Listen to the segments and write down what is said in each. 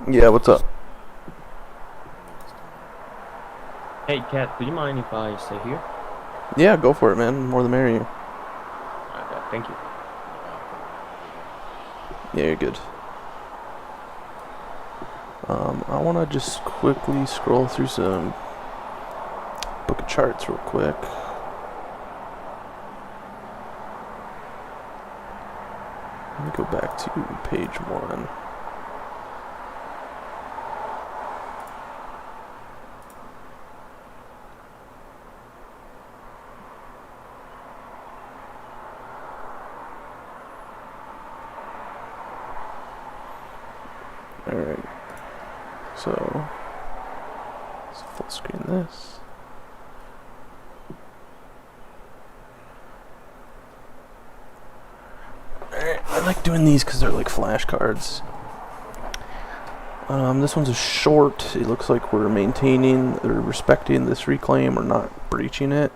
Yeah, what's up? Hey, Kat, would you mind if I stay here? Yeah, go for it, man. More the merrier. Thank you. Yeah, you're good. I want to just quickly scroll through some book of charts real quick. Let me go back to page 1. Alright, so let's full screen this. Alright, I like doing these because they're like flashcards. This one's a short. It looks like we're maintaining or respecting this reclaim. We're not breaching it.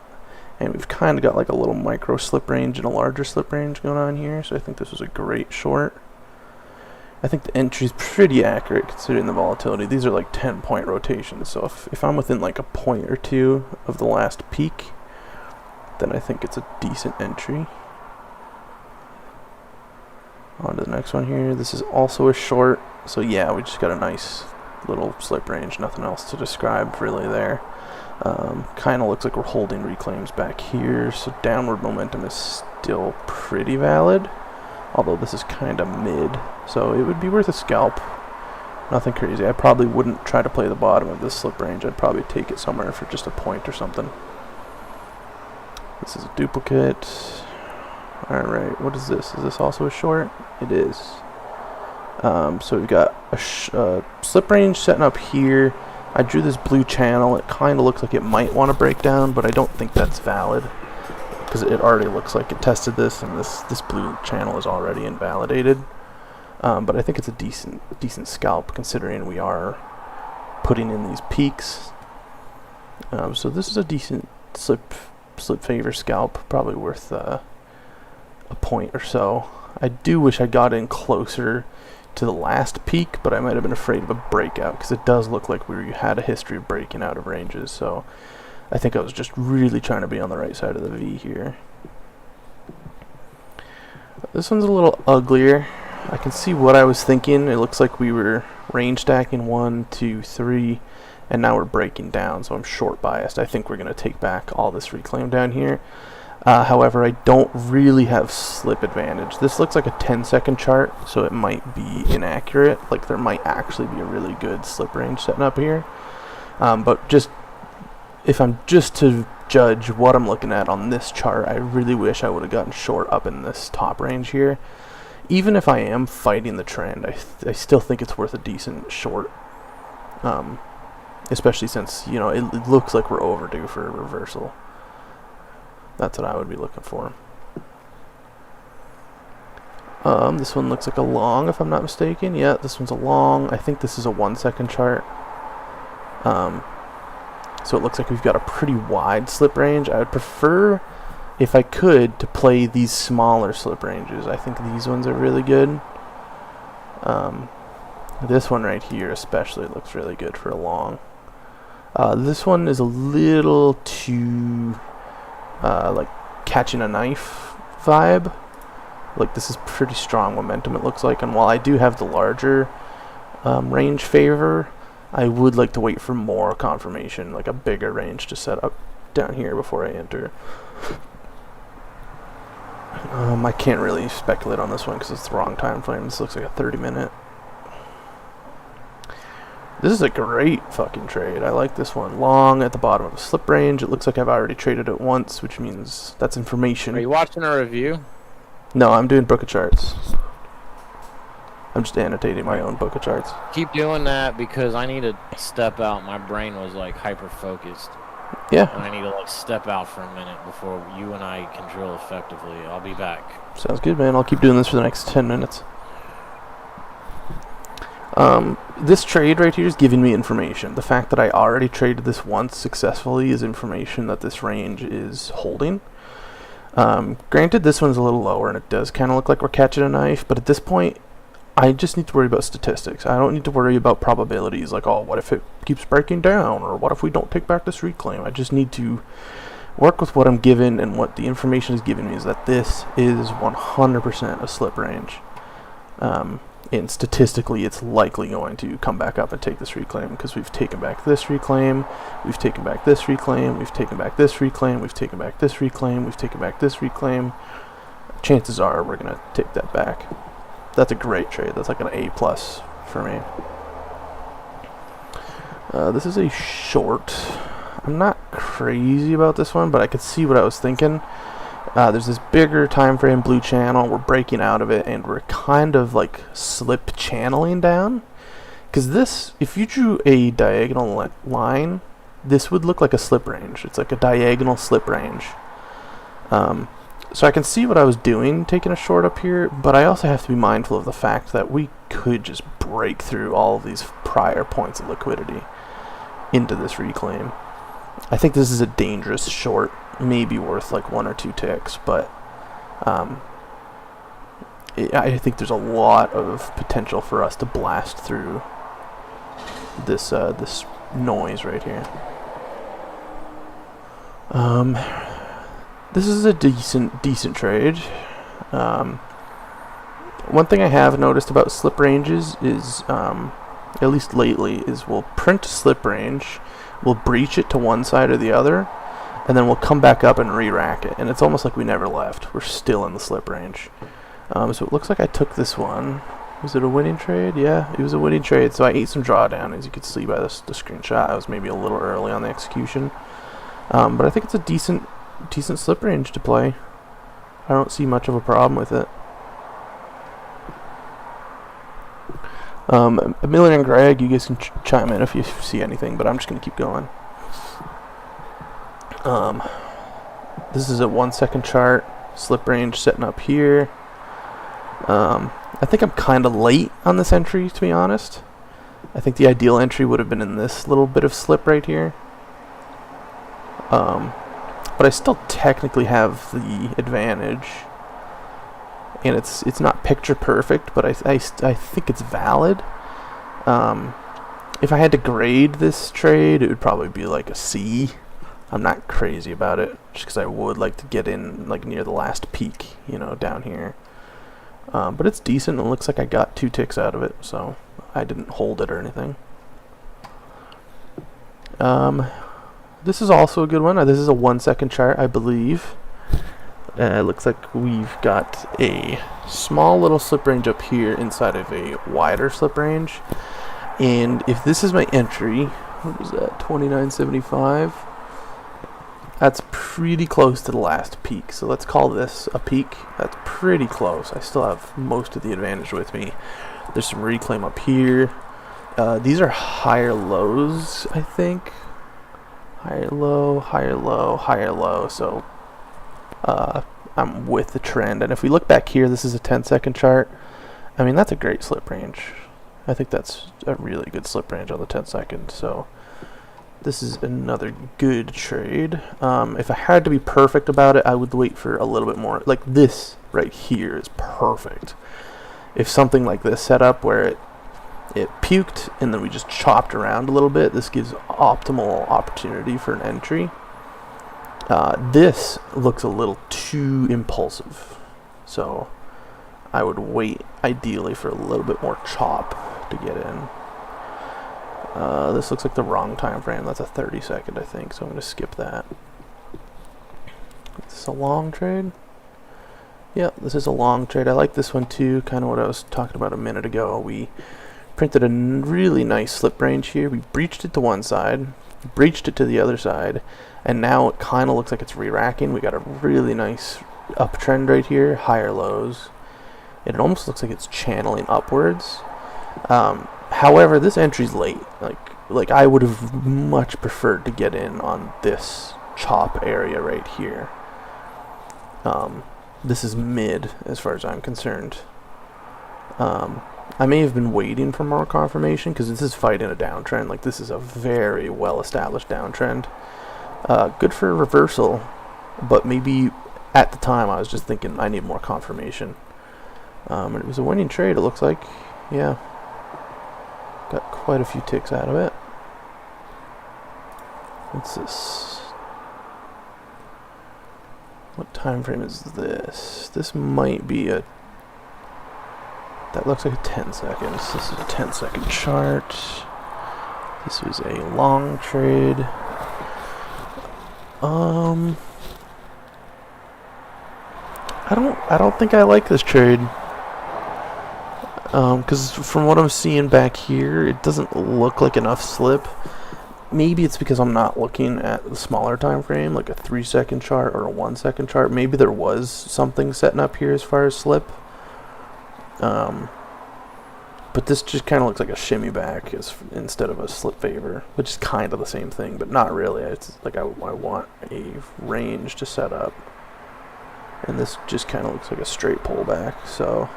And we've kind of got like a little micro slip range and a larger slip range going on here. So I think this was a great short. I think the entry's pretty accurate considering the volatility. These are like 10-point rotations, so if I'm within like a point or two of the last peak, then I think it's a decent entry. On to the next one here. This is also a short, so yeah, we just got a nice little slip range. Nothing else to describe really there. Kind of looks like we're holding reclaims back here, so downward momentum is still pretty valid. Although this is kind of mid, so it would be worth a scalp. Nothing crazy. I probably wouldn't try to play the bottom of this slip range. I'd probably take it somewhere for just a point or something. This is a duplicate. Alright, what is this? Is this also a short? It is. So we've got a slip range setting up here. I drew this blue channel. It kind of looks like it might want to break down, but I don't think that's valid, because it already looks like it tested this, and this blue channel is already invalidated. But I think it's a decent scalp considering we are putting in these peaks. So this is a decent slip favor scalp, probably worth a point or so. I do wish I got in closer to the last peak, but I might have been afraid of a breakout because it does look like we had a history of breaking out of ranges. So I think I was just really trying to be on the right side of the V here. This one's a little uglier. I can see what I was thinking. It looks like we were range stacking 1, 2, 3, and now we're breaking down, so I'm short biased. I think we're going to take back all this reclaim down here. However, I don't really have slip advantage. This looks like a 10-second chart, so it might be inaccurate. Like, there might actually be a really good slip range setting up here. But just if I'm just to judge what I'm looking at on this chart, I really wish I would have gotten short up in this top range here. Even if I am fighting the trend, I still think it's worth a decent short. Especially since, you know, it looks like we're overdue for a reversal. That's what I would be looking for. This one looks like a long, if I'm not mistaken. Yeah, this one's a long. I think this is a 1-second chart. So it looks like we've got a pretty wide slip range. I would prefer, if I could, to play these smaller slip ranges. I think these ones are really good. This one right here especially looks really good for a long. This one is a little too like catching a knife vibe. Like, this is pretty strong momentum, it looks like, and while I do have the larger range favor, I would like to wait for more confirmation, like a bigger range to set up down here before I enter. I can't really speculate on this one because it's the wrong time frame. This looks like a 30-minute. This is a great fucking trade. I like this one. Long at the bottom of the slip range. It looks like I've already traded it once, which means that's information. Are you watching a review? No, I'm doing book of charts. I'm just annotating my own book of charts. Keep doing that because I need to step out. My brain was like hyper focused. Yeah. And I need to like step out for a minute before you and I can drill effectively. I'll be back. Sounds good, man. I'll keep doing this for the next 10 minutes. this trade right here is giving me information. The fact that I already traded this once successfully is information that this range is holding. Granted, this one's a little lower, and it does kind of look like we're catching a knife, but at this point, I just need to worry about statistics. I don't need to worry about probabilities, like, oh, what if it keeps breaking down, or what if we don't take back this reclaim? I just need to work with what I'm given, and what the information is giving me is that this is 100% a slip range. And statistically, it's likely going to come back up and take this reclaim, because we've taken back this reclaim, we've taken back this reclaim, we've taken back this reclaim, we've taken back this reclaim, we've taken back this reclaim. Chances are we're going to take that back. That's a great trade. That's like an A+ for me. This is a short. I'm not crazy about this one, but I could see what I was thinking. There's this bigger time frame blue channel. We're breaking out of it, and we're kind of like slip channeling down. Because this, if you drew a diagonal line, this would look like a slip range. It's like a diagonal slip range. So I can see what I was doing taking a short up here, but I also have to be mindful of the fact that we could just break through all of these prior points of liquidity into this reclaim. I think this is a dangerous short, maybe worth like 1 or 2 ticks, but I think there's a lot of potential for us to blast through this this noise right here. This is a decent trade. One thing I have noticed about slip ranges is, at least lately, is we'll print a slip range, we'll breach it to one side or the other, and then we'll come back up and re-rack it. And it's almost like we never left. We're still in the slip range. So it looks like I took this one. Was it a winning trade? Yeah, it was a winning trade. So I ate some drawdown, as you could see by the screenshot. I was maybe a little early on the execution. But I think it's a decent slip range to play. I don't see much of a problem with it. Emilian and Greg, you guys can chime in if you see anything, but I'm just going to keep going. This is a 1 second chart, slip range setting up here. I think I'm kind of late on this entry, to be honest. I think the ideal entry would have been in this little bit of slip right here. But I still technically have the advantage, and it's not picture perfect, but I think it's valid. If I had to grade this trade, it would probably be like a C. I'm not crazy about it, just because I would like to get in like near the last peak, you know, down here. But it's decent. It looks like I got 2 ticks out of it, so I didn't hold it or anything. This is also a good one. This is a 1 second chart, I believe. It looks like we've got a small little slip range up here inside of a wider slip range. And if this is my entry, what was that, 29.75? That's pretty close to the last peak. So let's call this a peak. That's pretty close. I still have most of the advantage with me. There's some reclaim up here. These are higher lows, I think. Higher low, higher low, higher low. So I'm with the trend. And if we look back here, this is a 10-second chart. I mean, that's a great slip range. I think that's a really good slip range on the 10 seconds. So this is another good trade. If I had to be perfect about it, I would wait for a little bit more. Like this right here is perfect. If something like this set up where it puked and then we just chopped around a little bit, this gives optimal opportunity for an entry. This looks a little too impulsive, so I would wait ideally for a little bit more chop to get in. This looks like the wrong time frame. That's a 30-second, I think, so I'm going to skip that. Is this a long trade? Yeah, this is a long trade. I like this one too, kind of what I was talking about a minute ago. We printed a really nice slip range here. We breached it to one side, breached it to the other side, and now it kind of looks like it's re-racking. We got a really nice uptrend right here, higher lows. It almost looks like it's channeling upwards. However, this entry's late. Like I would have much preferred to get in on this chop area right here. This is mid as far as I'm concerned. I may have been waiting for more confirmation because this is fighting a downtrend. Like, this is a very well-established downtrend. Good for a reversal, but maybe at the time I was just thinking I need more confirmation. And it was a winning trade, it looks like. Yeah. Got quite a few ticks out of it. What's this? What time frame is this? This might be a... That looks like a 10 seconds. This is a 10-second chart. This was a long trade. I don't think I like this trade. Because from what I'm seeing back here, it doesn't look like enough slip. Maybe it's because I'm not looking at the smaller time frame, like a 3-second chart or a 1-second chart. Maybe there was something setting up here as far as slip. But this just kind of looks like a shimmy back instead of a slip favor, which is kind of the same thing, but not really. It's like I want a range to set up. And this just kind of looks like a straight pullback, so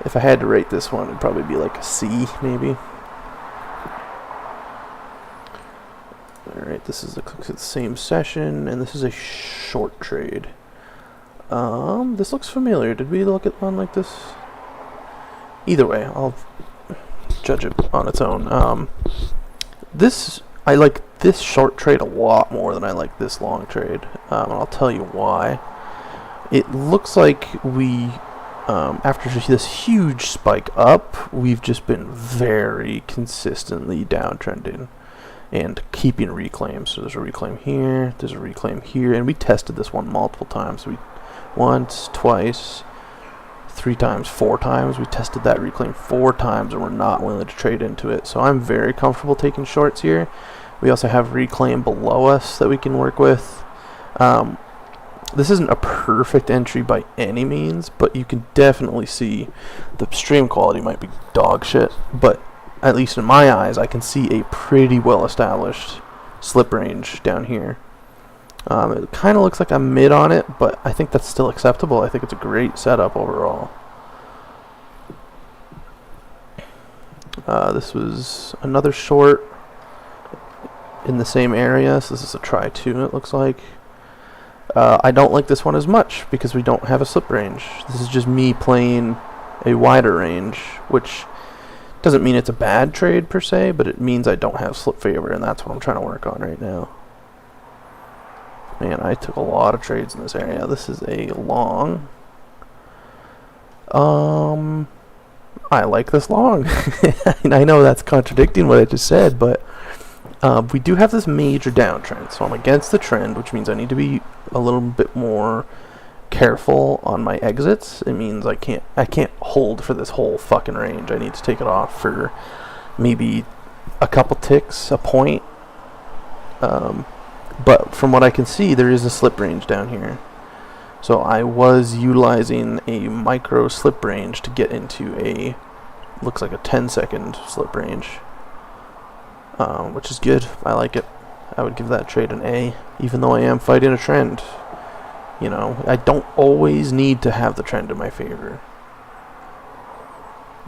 if I had to rate this one, it'd probably be like a C, maybe. Alright, this is the same session, and this is a short trade. This looks familiar. Did we look at one like this? Either way, I'll judge it on its own. I like this short trade a lot more than I like this long trade, and I'll tell you why. It looks like we, after this huge spike up, we've just been very consistently downtrending and keeping reclaims. So there's a reclaim here, there's a reclaim here, and we tested this one multiple times. Once, twice, 3 times, 4 times. We tested that reclaim 4 times, and we're not willing to trade into it. So I'm very comfortable taking shorts here. We also have reclaim below us that we can work with. This isn't a perfect entry by any means, but you can definitely see the stream quality might be dog shit, but at least in my eyes, I can see a pretty well-established slip range down here. It kind of looks like I'm mid on it, but I think that's still acceptable. I think it's a great setup overall. This was another short in the same area, so this is a try 2, it looks like. I don't like this one as much because we don't have a slip range. This is just me playing a wider range, which doesn't mean it's a bad trade per se, but it means I don't have slip favor, and that's what I'm trying to work on right now. Man, I took a lot of trades in this area. This is a long. I like this long. I know that's contradicting what I just said, but we do have this major downtrend, so I'm against the trend, which means I need to be a little bit more careful on my exits. It means I can't hold for this whole fucking range. I need to take it off for maybe a couple ticks, a point. But from what I can see, there is a slip range down here. So I was utilizing a micro slip range to get into a, looks like a 10-second slip range, which is good. I like it. I would give that trade an A, even though I am fighting a trend. You know, I don't always need to have the trend in my favor.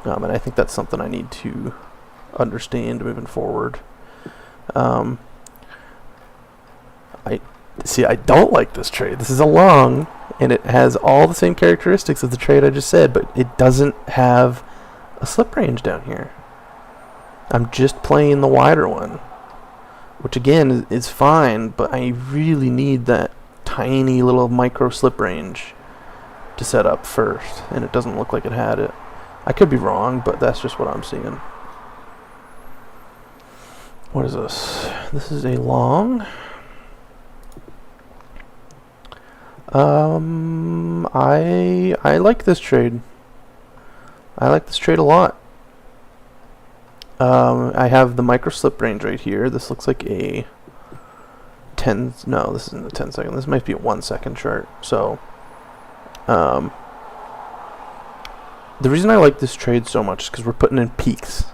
And I think that's something I need to understand moving forward. I don't like this trade. This is a long, and it has all the same characteristics of the trade I just said, but it doesn't have a slip range down here. I'm just playing the wider one, which again is fine, but I really need that tiny little micro slip range to set up first, and it doesn't look like it had it. I could be wrong, but that's just what I'm seeing. What is this? This is a long. I like this trade. I like this trade a lot. I have the micro slip range right here. This looks like a 10. No, this isn't a 10-second. This might be a 1-second chart. So, the reason I like this trade so much is because we're putting in peaks.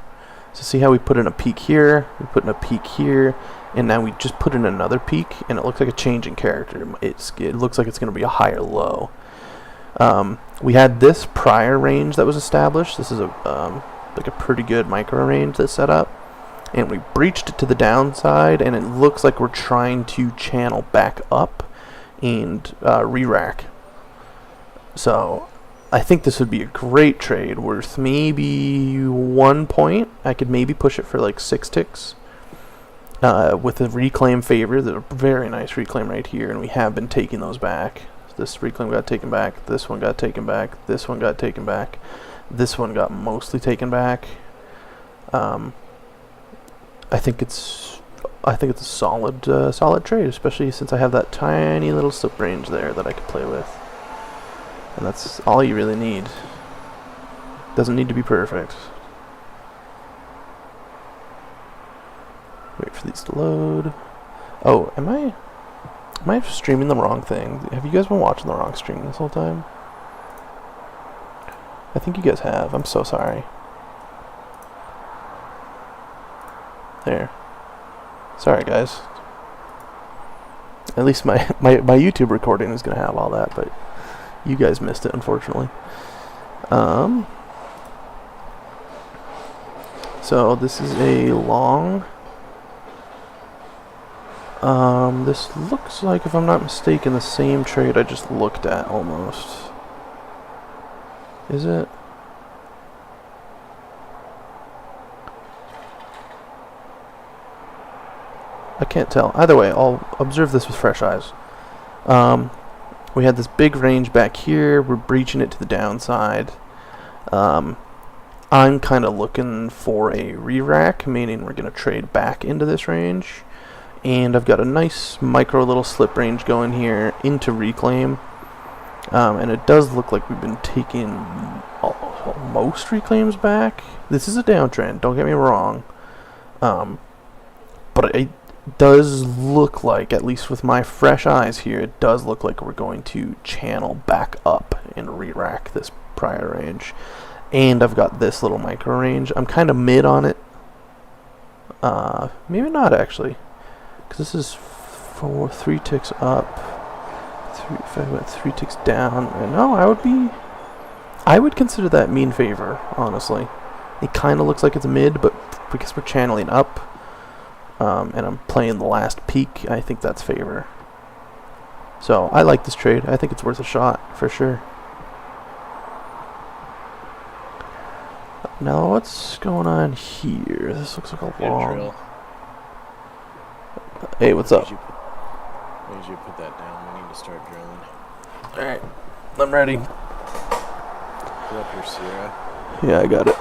So see how we put in a peak here, we put in a peak here, and now we just put in another peak, and it looks like a change in character. It looks like it's going to be a higher low. We had this prior range that was established. This is like a pretty good micro range that's set up, and we breached it to the downside, and it looks like we're trying to channel back up and re-rack. So I think this would be a great trade, worth maybe 1 point. I could maybe push it for like 6 ticks. With a reclaim favor, the very nice reclaim right here, and we have been taking those back. This reclaim got taken back, this one got taken back, this one got taken back, this one got mostly taken back. I think it's a solid trade, especially since I have that tiny little slip range there that I could play with, and that's all you really need. Doesn't need to be perfect. Wait for these to load. Oh, am I streaming the wrong thing? Have you guys been watching the wrong stream this whole time? I think you guys have. I'm so sorry. There. Sorry, guys. At least my YouTube recording is going to have all that, but you guys missed it, unfortunately. So this is a long... this looks like, if I'm not mistaken, the same trade I just looked at, almost. Is it? I can't tell. Either way, I'll observe this with fresh eyes. We had this big range back here. We're breaching it to the downside. I'm kind of looking for a re-rack, meaning we're going to trade back into this range. And I've got a nice micro little slip range going here into reclaim. And it does look like we've been taking most reclaims back. This is a downtrend, don't get me wrong. But it does look like, at least with my fresh eyes here, it does look like we're going to channel back up and re-rack this prior range. And I've got this little micro range. I'm kind of mid on it. Maybe not, actually. Because this is 3 ticks up. If I went 3 ticks down, no, I would consider that mean favor, honestly. It kind of looks like it's mid, but because we're channeling up, and I'm playing the last peak, I think that's favor. So I like this trade. I think it's worth a shot for sure. Now what's going on here? This looks like a long. Drill. Hey, what's up? Why did you put that down? We need to start drilling. Alright, I'm ready. Pull up your Sierra. Yeah, I got it.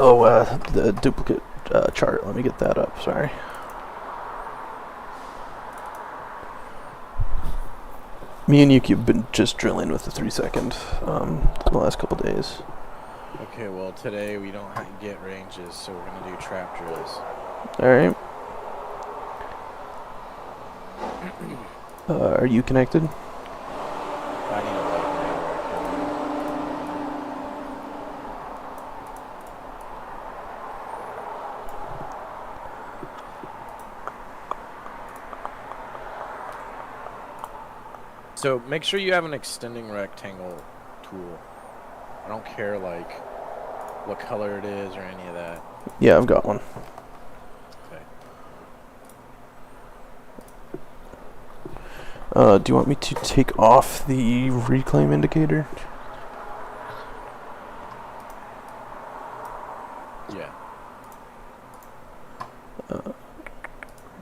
Oh, the duplicate chart. Let me get that up, sorry. Me and Yuki have been just drilling with the 3-second the last couple days. Okay, well, today we don't get ranges, so we're going to do trap drills. Alright. Are you connected? I need a light So make sure you have an extending rectangle tool. I don't care like what color it is or any of that. Yeah, I've got one. Okay. Do you want me to take off the reclaim indicator? Yeah.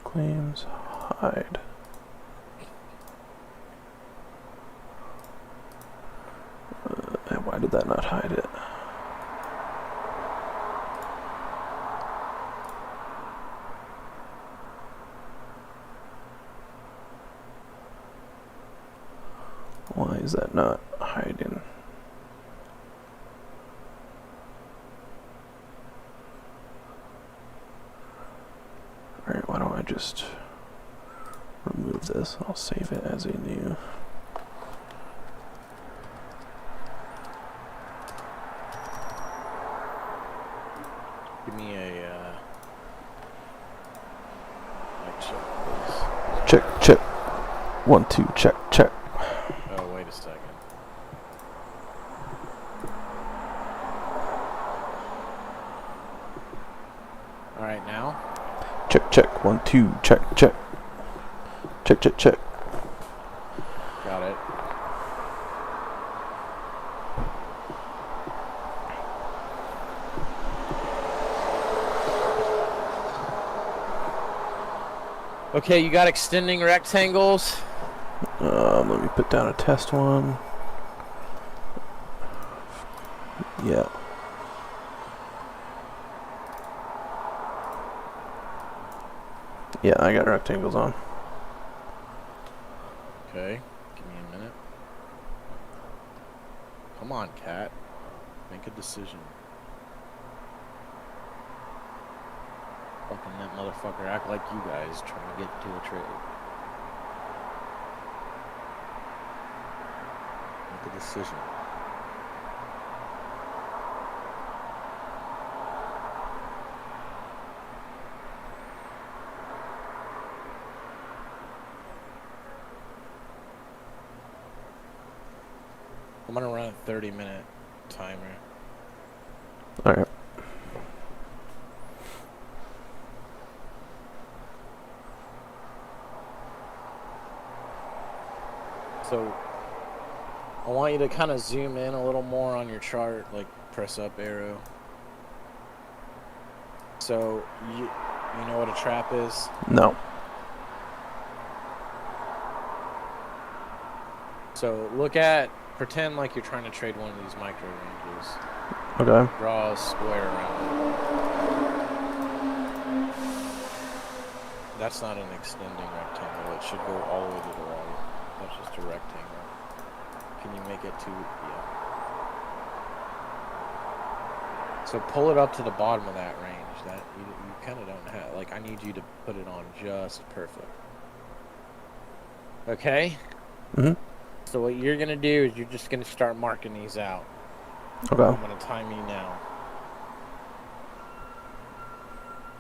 Reclaims, hide. Why did that not hide it? Why is that not hiding? Alright, why don't I just remove this? I'll save it as a new. Give me a mic check, please. Check, check. 1, 2, check, check. All right, now. Check, check. 1, 2. Check, check. Check, check, check. Got it. Okay, you got extending rectangles. Let me put down a test one. Yeah. Yeah, I got rectangles on. Okay, give me a minute. Come on, cat. Make a decision. Fucking that motherfucker act like you guys trying to get into a trade. Make a decision. I'm gonna run a 30-minute timer. Alright. So I want you to kind of zoom in a little more on your chart, like press up arrow. So you know what a trap is? No. So pretend like you're trying to trade one of these micro ranges. Okay. Draw a square around it. That's not an extending rectangle. It should go all the way to the right. That's just a rectangle. Can you make it to, yeah. So pull it up to the bottom of that range. That you kind of don't have. Like, I need you to put it on just perfect. Okay? Mm-hmm. So what you're going to do is you're just going to start marking these out. Okay. I'm going to time you now.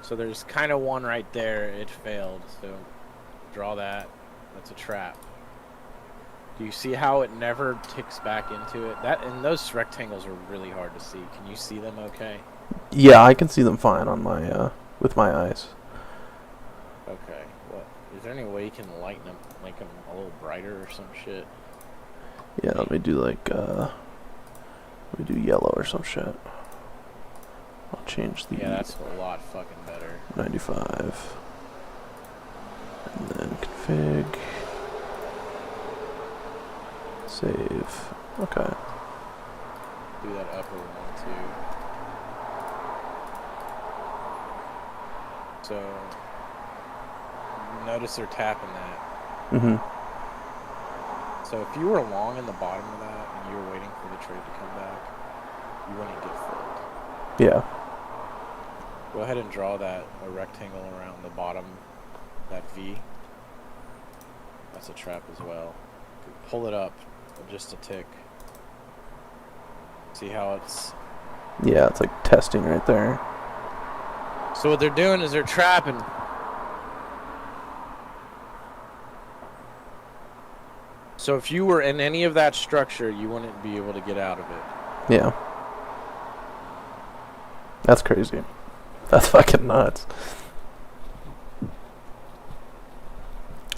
So there's kind of one right there. It failed. So draw that. That's a trap. Do you see how it never ticks back into it? And those rectangles are really hard to see. Can you see them okay? Yeah, I can see them fine on my with my eyes. Okay. Well, is there any way you can lighten them, make them a little brighter or some shit? Yeah, let me do like let me do yellow or some shit. I'll change the Yeah, that's a lot fucking better. 95. And then config. Save. Okay. Do that upper one too. So notice they're tapping that. Mm-hmm. So if you were long in the bottom of that and you were waiting for the trade to come back, you wouldn't get filled. Yeah. Go ahead and draw a rectangle around the bottom, that V. That's a trap as well. Pull it up just a tick. See how it's... Yeah, it's like testing right there. So what they're doing is they're trapping. So if you were in any of that structure, you wouldn't be able to get out of it. Yeah. That's crazy. That's fucking nuts.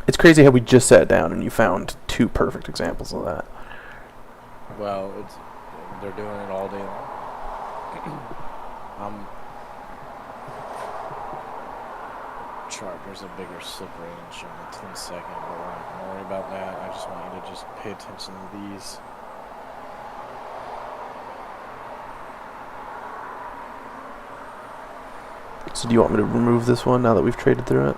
It's crazy how we just sat down and you found 2 perfect examples of that. Well, they're doing it all day long. Chart, there's a bigger slip range on the 10-second, but we're not gonna worry about that. I just want you to just pay attention to these. So do you want me to remove this one now that we've traded through it?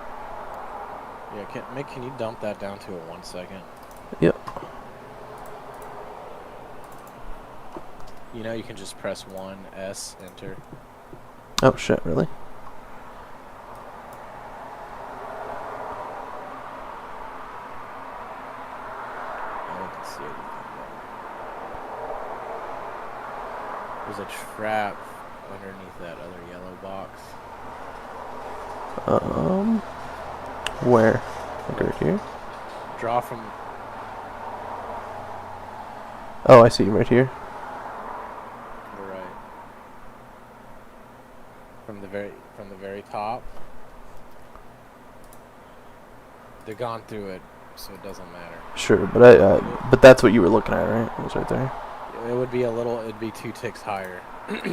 Yeah, can you dump that down to a 1 second? Yep. You know, you can just press 1S, enter. Oh shit, really? There's a trap underneath that other yellow box. Where? Like right here? Draw from... Oh, I see, right here. the right. from the very top. They're gone through it, so it doesn't matter. Sure, but but that's what you were looking at, right? It was right there. It would be it'd be 2 ticks higher. Okay.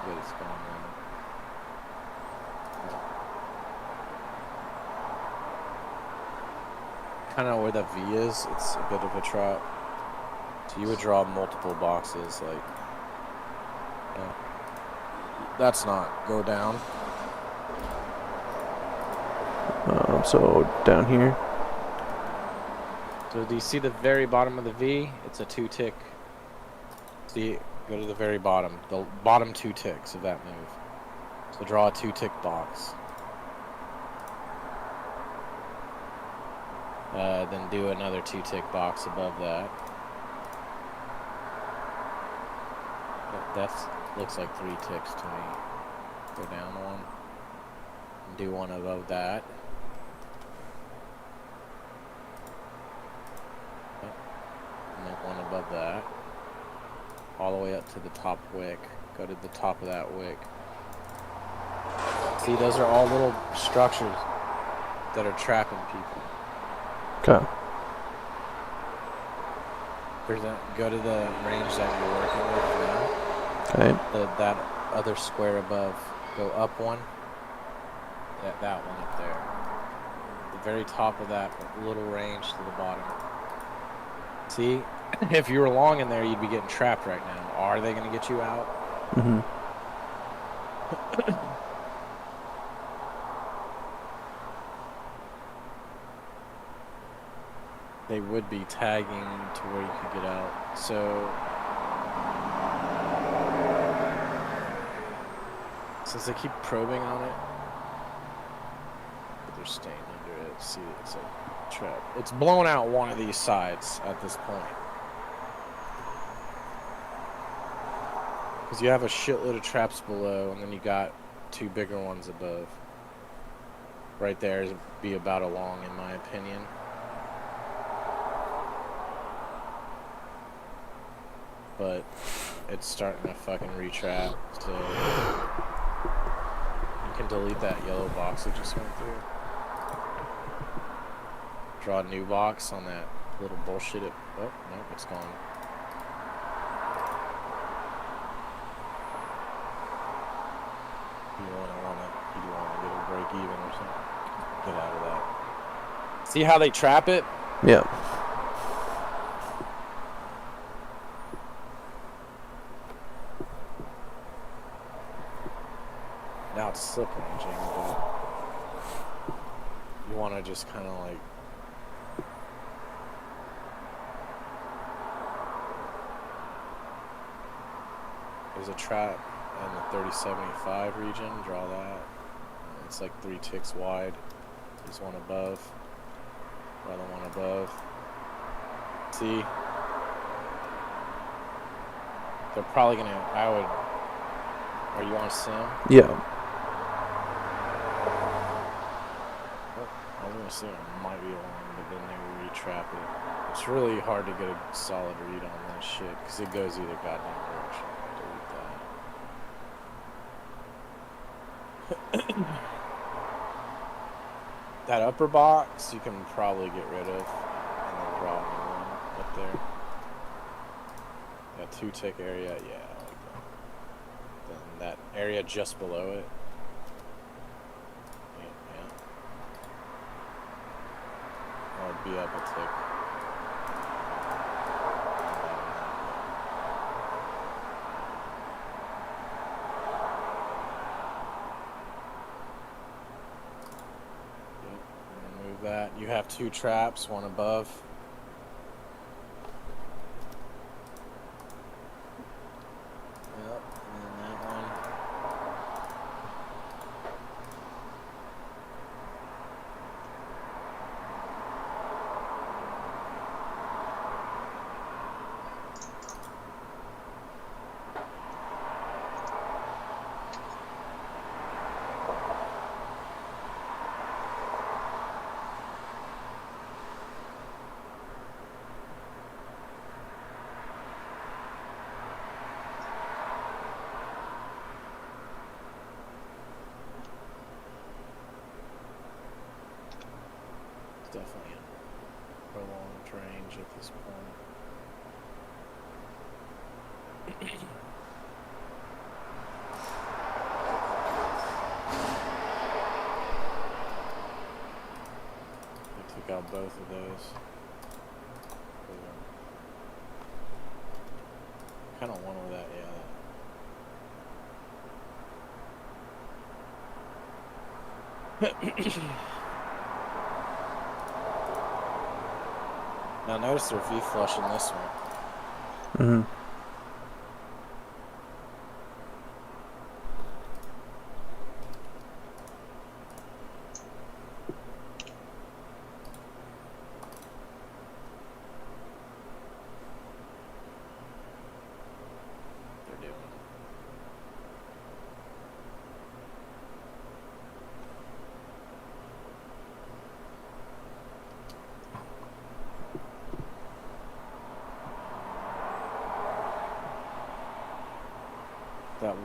But it's gone now. Kind of where the V is, it's a bit of a trap. So you would draw multiple boxes, like, yeah. That's not, go down. So down here. So do you see the very bottom of the V? It's a 2 tick. See, go to the very bottom. The bottom 2 ticks of that move. So draw a 2 tick box. Then do another 2 tick box above that. That looks like 3 ticks to me. Go down one. And do one above that. And then one above that. All the way up to the top wick. Go to the top of that wick. See, those are all little structures that are trapping people. Okay. Go to the range that you're working with now. Okay. That other square above. Go up one. That one up there. The very top of that little range to the bottom. See, if you were long in there, you'd be getting trapped right now. Are they going to get you out? Mm-hmm. They would be tagging to where you could get out. So, since they keep probing on it, they're staying under it. See, it's a trap. It's blown out one of these sides at this point. Because you have a shitload of traps below, and then you got 2 bigger ones above. Right there would be about a long, in my opinion. But it's starting to fucking retrap, so you can delete that yellow box that just went through. Draw a new box on that little bullshit. Oh, nope, it's gone. You wanna get a break even or something. Get out of that. See how they trap it? Yeah. Now it's slip ranging, but you want to just kind of like there's a trap in the 3075 region. Draw that. It's like 3 ticks wide. There's one above. Draw the one above. See, they're probably gonna. Are you on sim? Yeah. I was gonna say it might be along, but then they retrap it. It's really hard to get a solid read on that shit because it goes either goddamn direction. Delete that. That upper box you can probably get rid of and then draw a new one up there. That 2 tick area, yeah, I like that. Then that area just below it. Be up a tick. Remove that. You have 2 traps, one above. Yep, and then that one. definitely in prolonged range at this point. I took out both of those. Kind of one with that, yeah. Now notice they're V-flush in this one. Mm-hmm. They're doing. That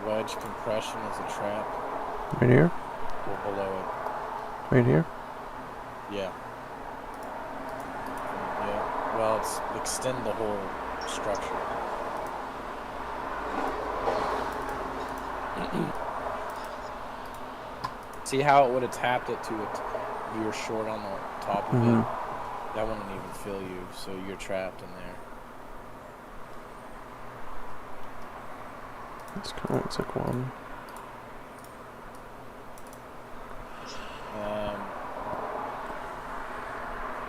wedge compression is a trap. Right here? Or below it. Right here? Yeah. Yeah. Well, it's extend the whole structure. See how it would have tapped it to it? You were short on the top of it. That wouldn't even fill you, so you're trapped in there. This kind of looks like one.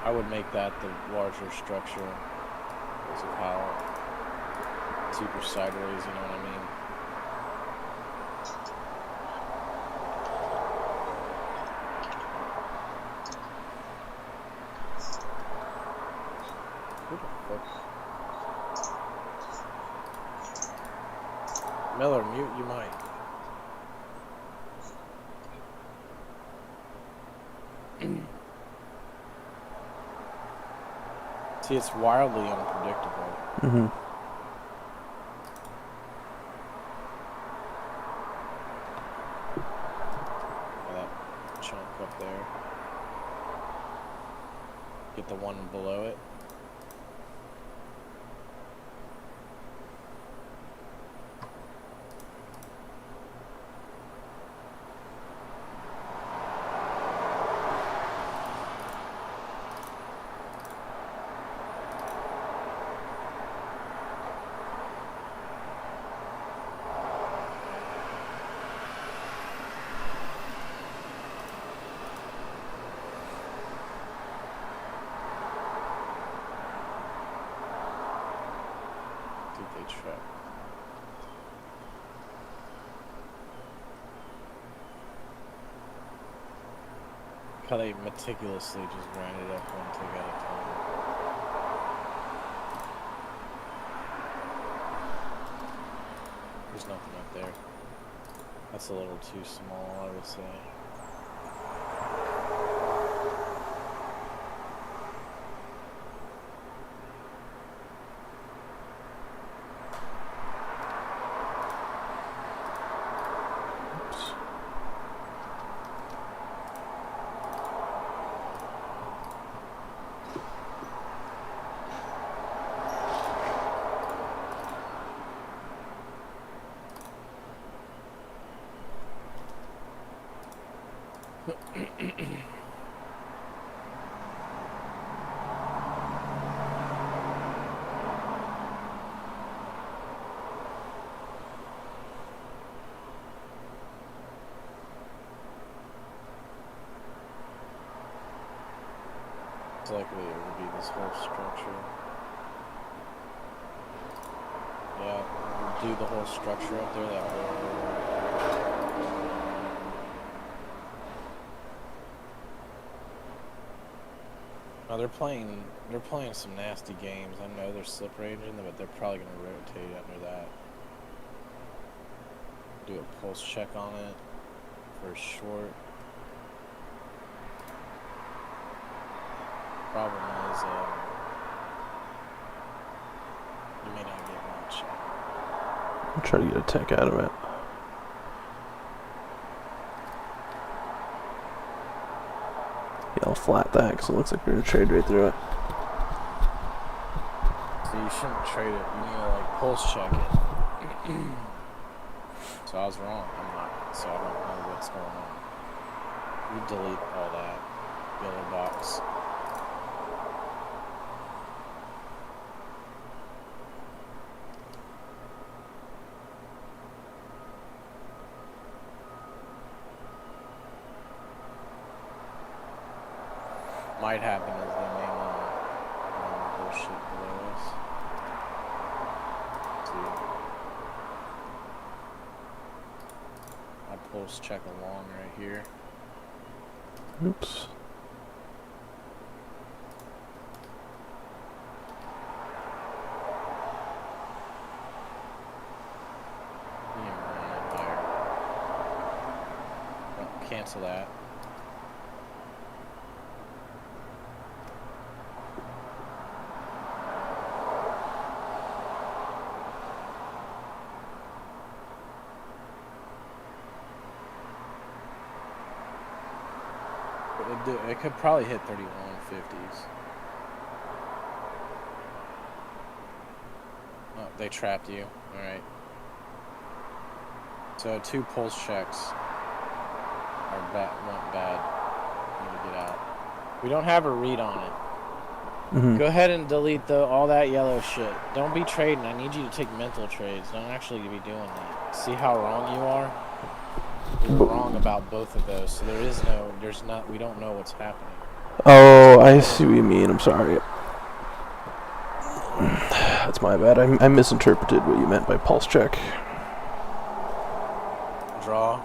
I would make that the larger structure because of how super sideways, you know what I mean? Who the fuck? Miller, mute your mic. See, it's wildly unpredictable. Mm-hmm. That chunk up there. Get the one below it. Trap. How they meticulously just grind it up one tick at a time. There's nothing up there. That's a little too small, I would say. It's likely it would be this whole structure. Yeah, we'll do the whole structure up there that way. No, they're playing some nasty games. I know they're slip ranging, but they're probably gonna rotate under that. Do a pulse check on it for short. Problem is, you may not get much. I'll try to get a tech out of it. flat that because it looks like we're gonna trade right through it. So you shouldn't trade it. You need to like pulse check it. So I was wrong. I'm not. So I don't know what's going on. You delete all that yellow box. Might happen is they may want bullshit below us. See. I pulse check along right here. Oops. Oh, cancel that. It could probably hit 3150s. Oh, they trapped you. Alright. So 2 pulse checks are went bad. Need to get out. We don't have a read on it. Go ahead and delete all that yellow shit. Don't be trading. I need you to take mental trades. Don't actually be doing that. See how wrong you are? We were wrong about both of those, so we don't know what's happening. Oh, I see what you mean. I'm sorry. That's my bad. I misinterpreted what you meant by pulse check. Draw.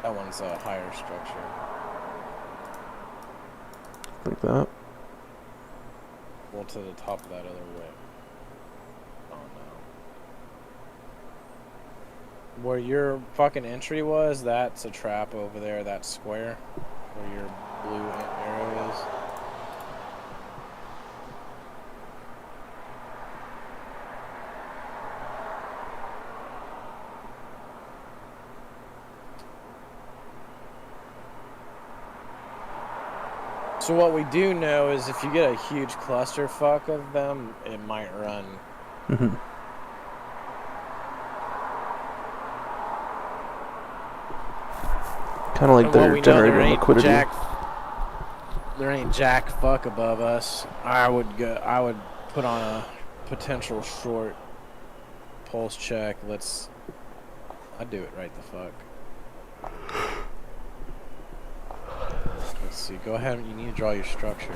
That one's a higher structure. Like that. Well, to the top of that other way. Oh no. Where your fucking entry was, that's a trap over there, that square. Where your blue arrow is. So what we do know is if you get a huge clusterfuck of them, it might run. Kind of like they're generating liquidity. There ain't jack fuck above us. I would put on a potential short pulse check. I'd do it right the fuck. Let's see. Go ahead. You need to draw your structure.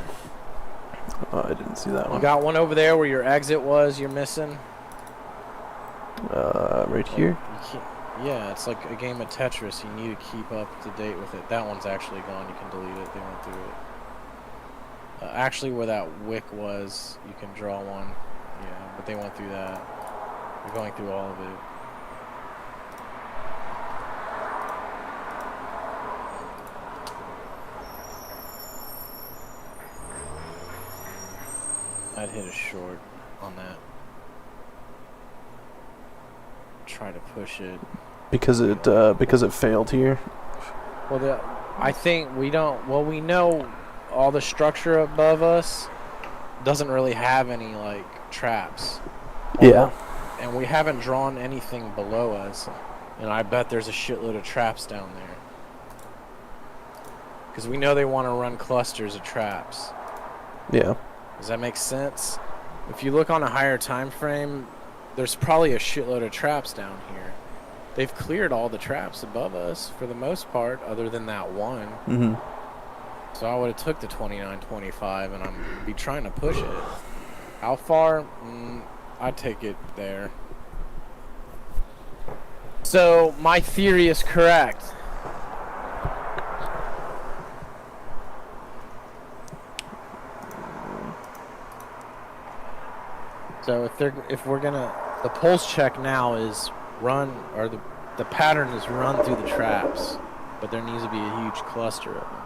Oh, I didn't see that one. You got one over there where your exit was. You're missing. Right here. Yeah, it's like a game of Tetris. You need to keep up to date with it. That one's actually gone. You can delete it. They went through it. Actually, where that wick was, you can draw one. Yeah, but they went through that. They're going through all of it. I'd hit a short on that. Try to push it. Because it failed here. Well, I think we don't. Well, we know all the structure above us doesn't really have any like traps. Yeah. And we haven't drawn anything below us, and I bet there's a shitload of traps down there. Because we know they want to run clusters of traps. Yeah. Does that make sense? If you look on a higher time frame, there's probably a shitload of traps down here. They've cleared all the traps above us for the most part, other than that one. Mm-hmm. So I would have took the 29-25, and I'm be trying to push it. How far? I'd take it there. So my theory is correct. So if we're gonna, the pulse check now is run, or the pattern is run through the traps, but there needs to be a huge cluster of them.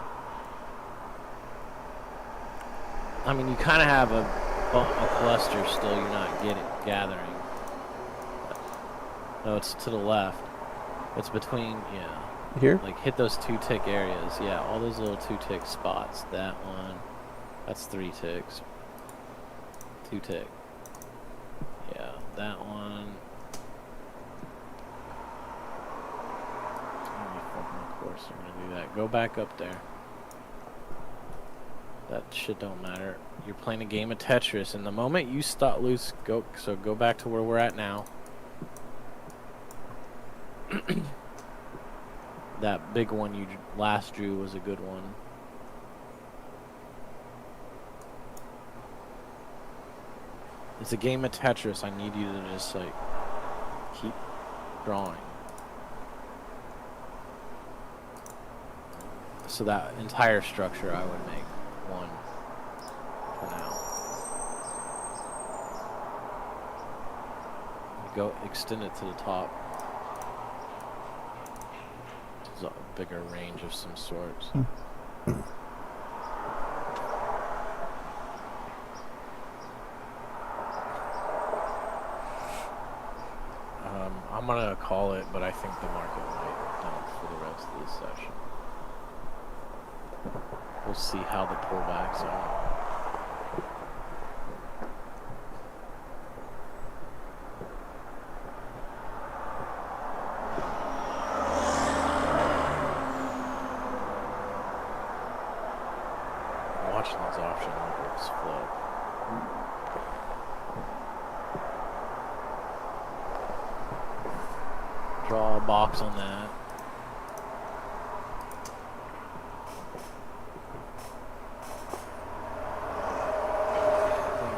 I mean, you kind of have a a cluster still you're not gathering. No, it's to the left. It's between, yeah. Here? Like hit those 2 tick areas. Yeah, all those little 2 tick spots. That one. That's 3 ticks. 2 tick. Yeah, that one. Of course you're gonna do that. Go back up there. That shit don't matter. You're playing a game of Tetris, and the moment you stop loose, go back to where we're at now. That big one you last drew was a good one. It's a game of Tetris. I need you to just like keep drawing. So that entire structure I would make one for now. Go extend it to the top. It's a bigger range of some sorts. I'm gonna call it, but I think the market might dump for the rest of this session. We'll see how the pullbacks are. I'm watching these option markets flow. Draw a box on that.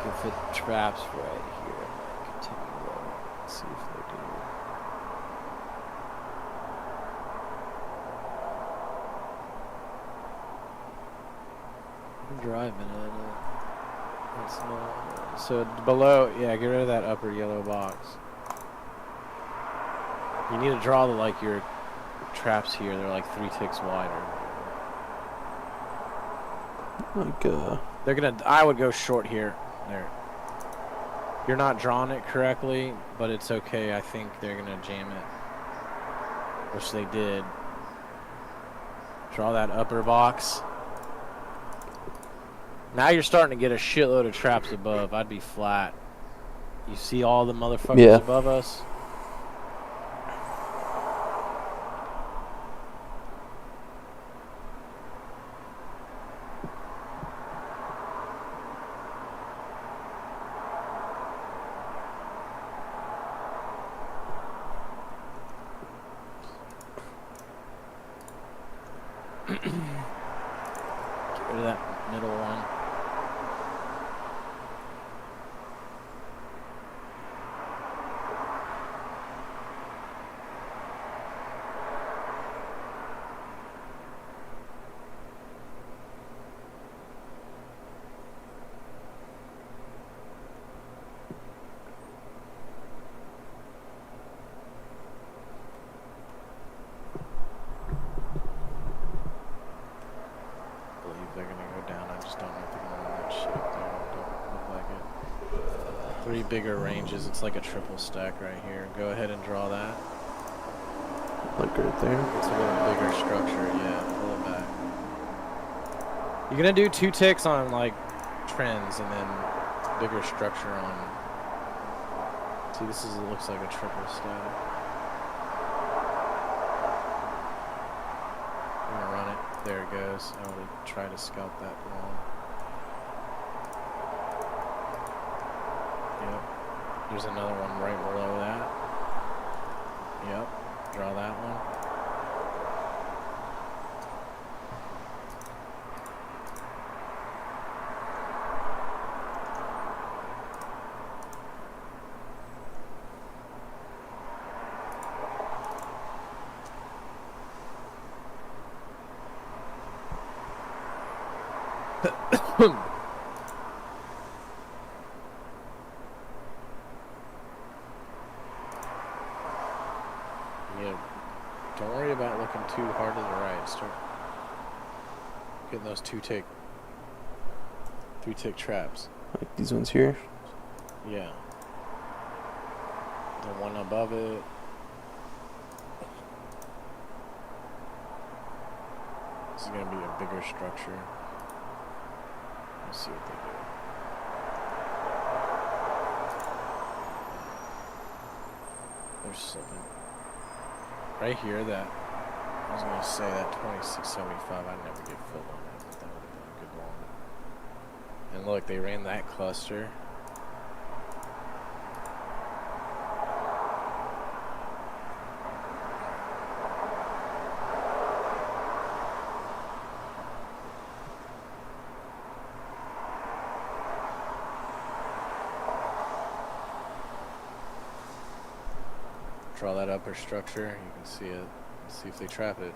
If it traps right here, I might continue low. Let's see if they do. I'm driving in it. That's not. So below, yeah, get rid of that upper yellow box. You need to draw like your traps here. They're like 3 ticks wider. Like, They're gonna. I would go short here. There. You're not drawing it correctly, but it's okay. I think they're gonna jam it, which they did. Draw that upper box. Now you're starting to get a shitload of traps above. I'd be flat. You see all the motherfuckers above us? Get rid of that middle one. They're gonna go down. I just don't know if they're gonna run that shit. They don't look like it. 3 bigger ranges. It's like a triple stack right here. Go ahead and draw that. like right there. It's a little bigger structure. Yeah, pull it back. You're gonna do 2 ticks on like trends and then bigger structure on. See, this is. It looks like a triple stack. There it goes. I would try to scalp that long. Yep. There's another one right below that. Yep. Draw that one. Yeah, don't worry about looking too hard to the right. Start getting those 2 tick, 3 tick traps. Like these ones here. Yeah. The one above it. This is gonna be a bigger structure. Let's see what they do. There's something right here that I was gonna say that 2675. I never get filled on that, but that would have been a good one. And look, they ran that cluster. Draw that upper structure, you can see it. Let's see if they trap it.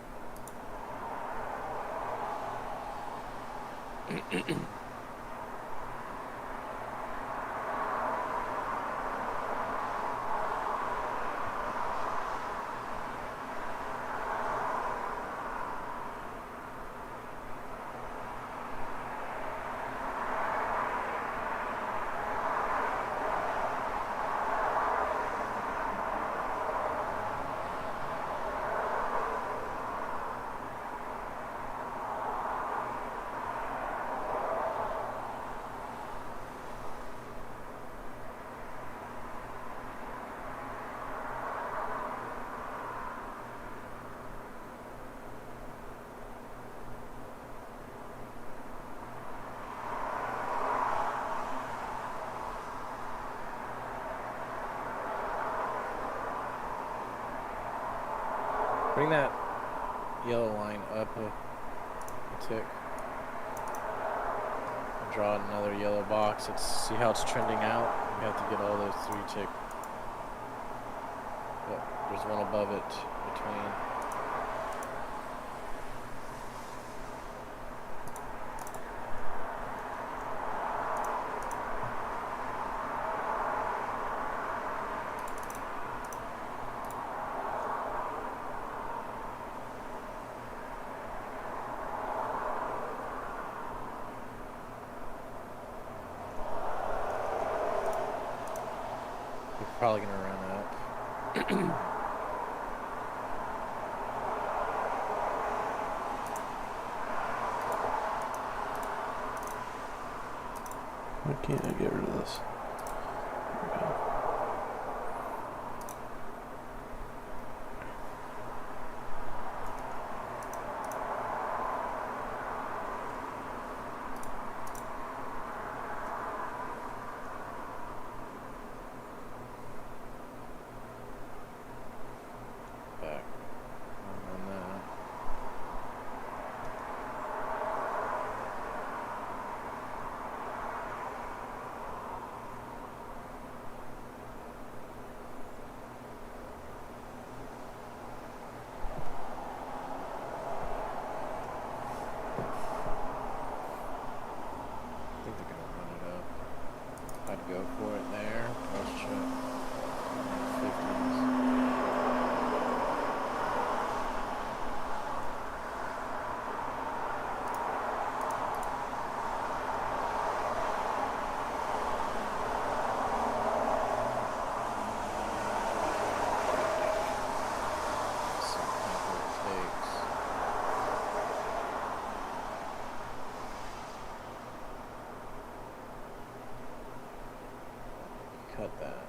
Bring that yellow line up a tick. Draw another yellow box. Let's see how it's trending out. We have to get all those 3 tick. Oh, there's one above it between. Probably gonna run up. Why can't I get rid of this? There we go. Back. On that. I think they're gonna run it up. I'd go for it there. Let's check. 50s. See what it takes. Cut that.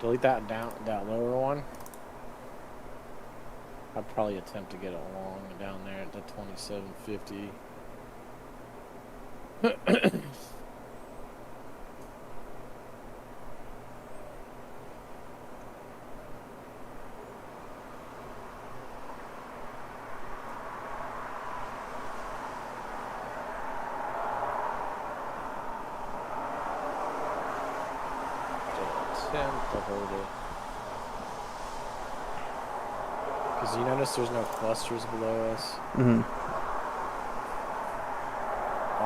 Delete that that lower one. I'd probably attempt to get it along down there at the 2750. Attempt to hold it. Because you notice there's no clusters below us. Mm-hmm.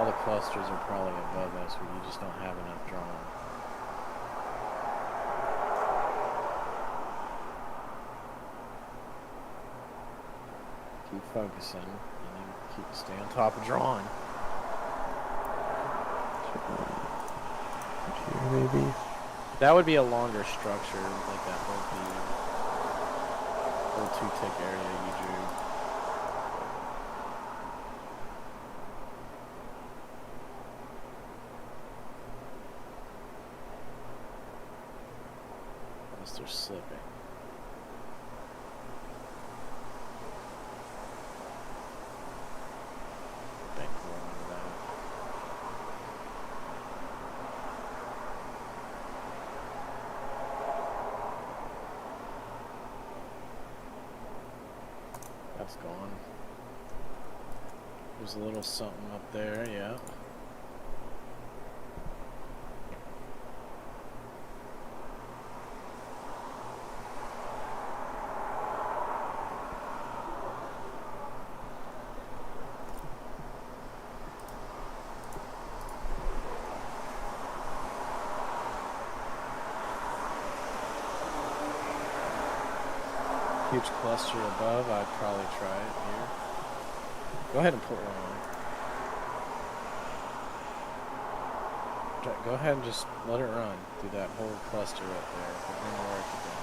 the clusters are probably above us, but you just don't have enough drawn. Keep focusing, and then stay on top of drawing. Here maybe. That would be a longer structure, like that whole 2-tick area you drew. Unless they're slipping. Bank roll into that. That's gone. There's a little something up there, yeah. Huge cluster above, I'd probably try it here. Go ahead and put one on. Go ahead and just let it run through that whole cluster up there. But then work it down.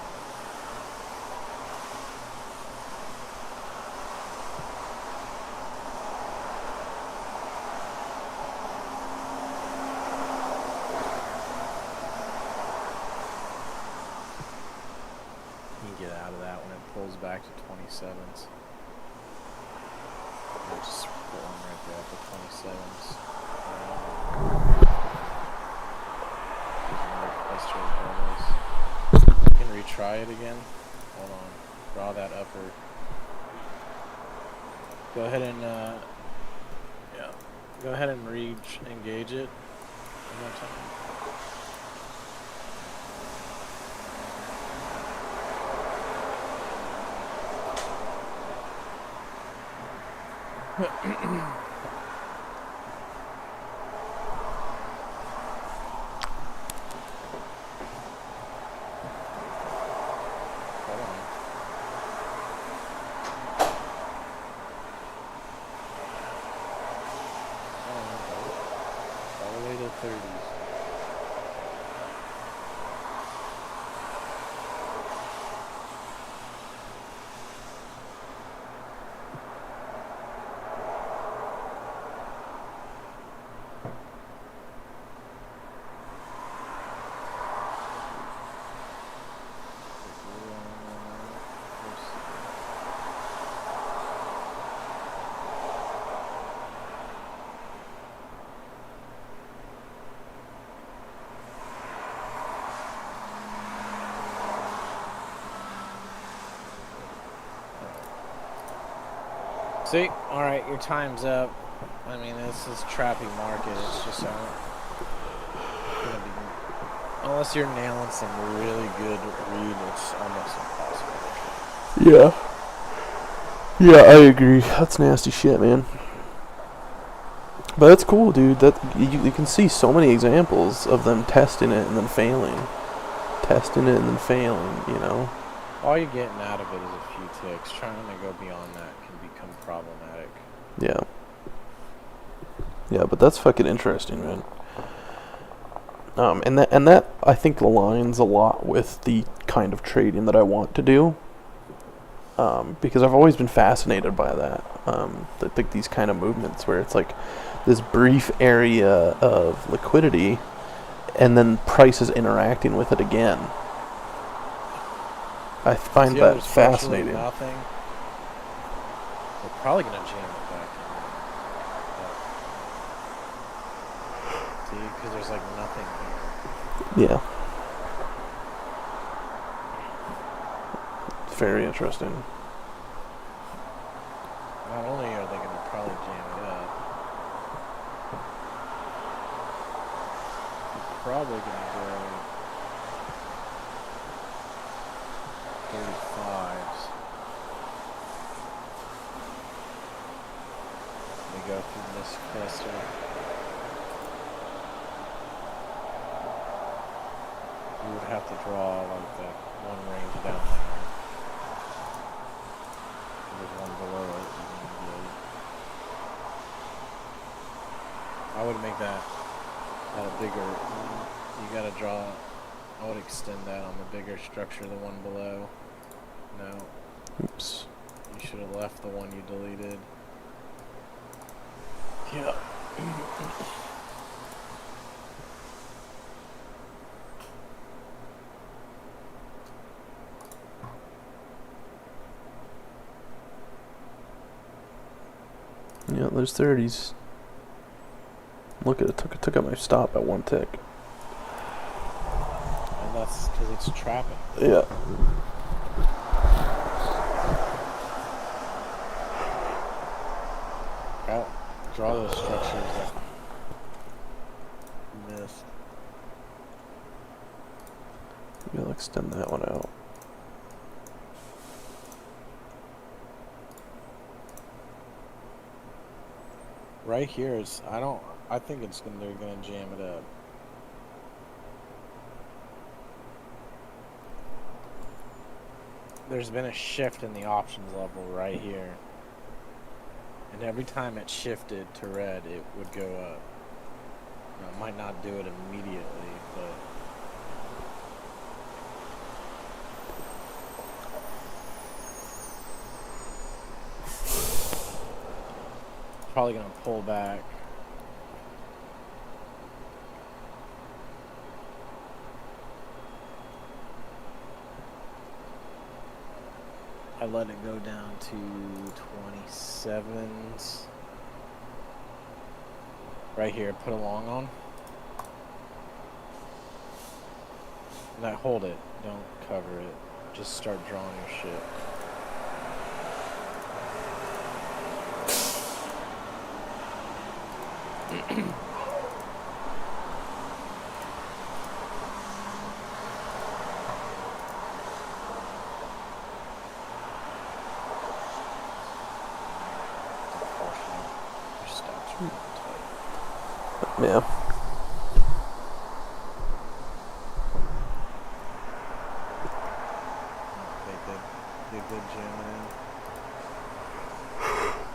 You can get out of that when it pulls back to 27s. I'll just put one right there for 27s. You can retry it again. Hold on. Draw that upper. Go ahead and yeah. Go ahead and engage it one more time. Hold on. All the way to 30s. See? Alright, your time's up. I mean, this is trappy market. It's just gonna be, unless you're nailing some really good read, it's almost impossible. Yeah. Yeah, I agree. That's nasty shit, man. But that's cool, dude. That you can see so many examples of them testing it and then failing. Testing it and then failing, you know? All you're getting out of it is a few ticks. Trying to go beyond that can become problematic. Yeah. Yeah, but that's fucking interesting, man. And that I think aligns a lot with the kind of trading that I want to do. Because I've always been fascinated by that. Like these kind of movements where it's like this brief area of liquidity, and then prices interacting with it again. I find that fascinating. Nothing. We're probably gonna jam it back in. See, because there's like nothing here. Yeah. It's very interesting. Not only are they gonna probably jam it up, they're probably gonna go 35s. They go through this cluster. would have to draw like that one range down there. There's one below it. I would make that a bigger. You gotta draw. I would extend that on the bigger structure, the one below. No. Oops. You should have left the one you deleted. Yeah. Yeah, there's 30s. Look at it, took out my stop at 1 tick. And that's because it's trapping. Yeah. Draw those structures that you missed. Maybe I'll extend that one out. Right here is, I think they're gonna jam it up. There's been a shift in the options level right here. And every time it shifted to red, it would go up. Now, it might not do it immediately, but probably gonna pull back. I let it go down to 27s. Right here, put a long on. Now hold it, don't cover it. Just start drawing your shit. Yeah. They did jam in.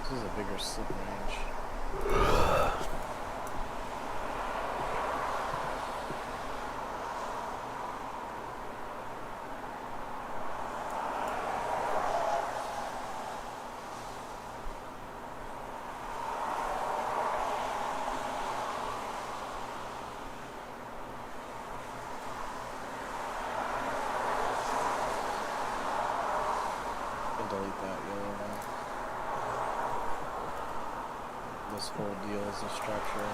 This is a bigger slip range. Delete that yellow one. This whole deal is a structure.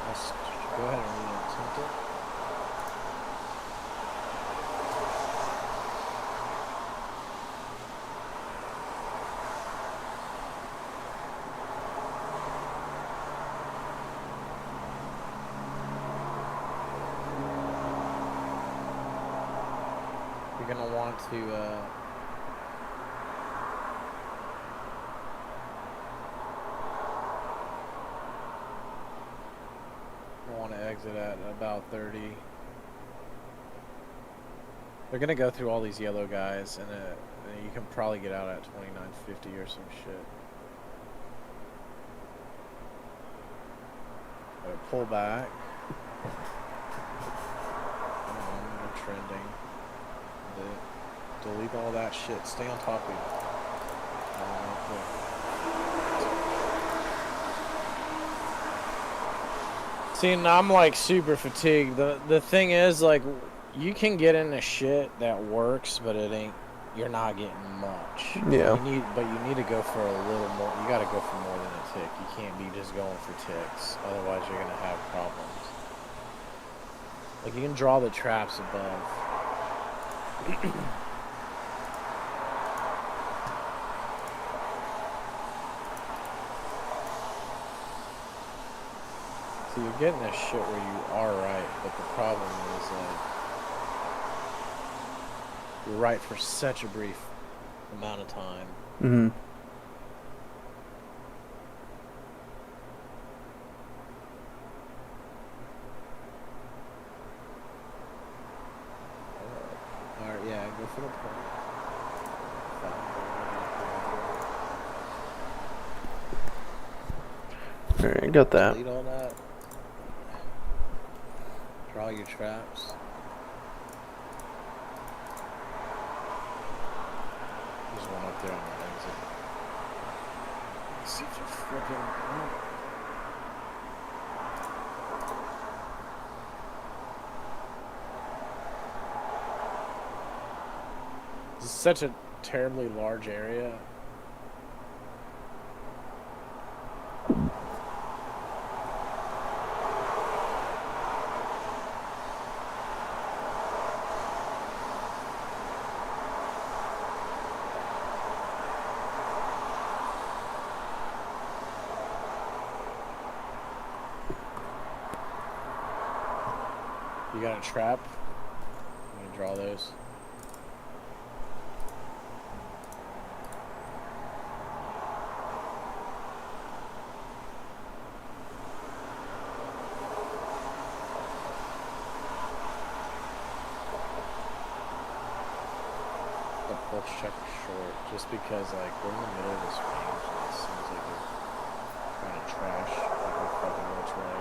Let's go ahead and re-attempt it. You're gonna want to exit at about 30. They're gonna go through all these yellow guys, and you can probably get out at 29.50 or some shit. Pull back. They're trending. Delete all that shit. Stay on top of it. See, and I'm like super fatigued. The thing is, like, you can get into shit that works, but it ain't. You're not getting much. Yeah. But you need to go for a little more. You got to go for more than a tick. You can't be just going for ticks. Otherwise, you're gonna have problems. Like, you can draw the traps above. So you're getting this shit where you are right, but the problem is you're right for such a brief amount of time. Mm-hmm. for the point. Alright, got that. Delete all that. Draw your traps. There's one up there on the exit. Let's see if you're flipping. This is such a terribly large area. You got a trap? I'm gonna draw those. The pulse check short, just because like we're in the middle of this range and it seems like we're kind of trash, like we're fucking which way.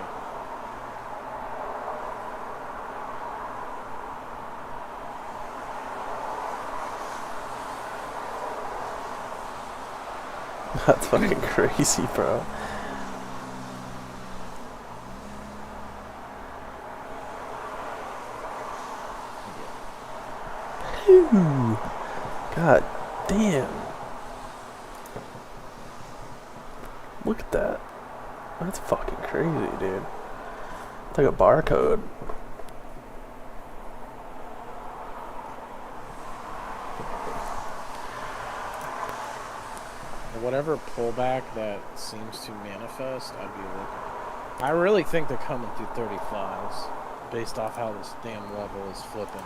That's fucking crazy, bro. Ooh. God damn. Look at that. That's fucking crazy, dude. It's like a barcode. Whatever pullback that seems to manifest, I'd be looking. I really think they're coming through 35s, based off how this damn level is flipping.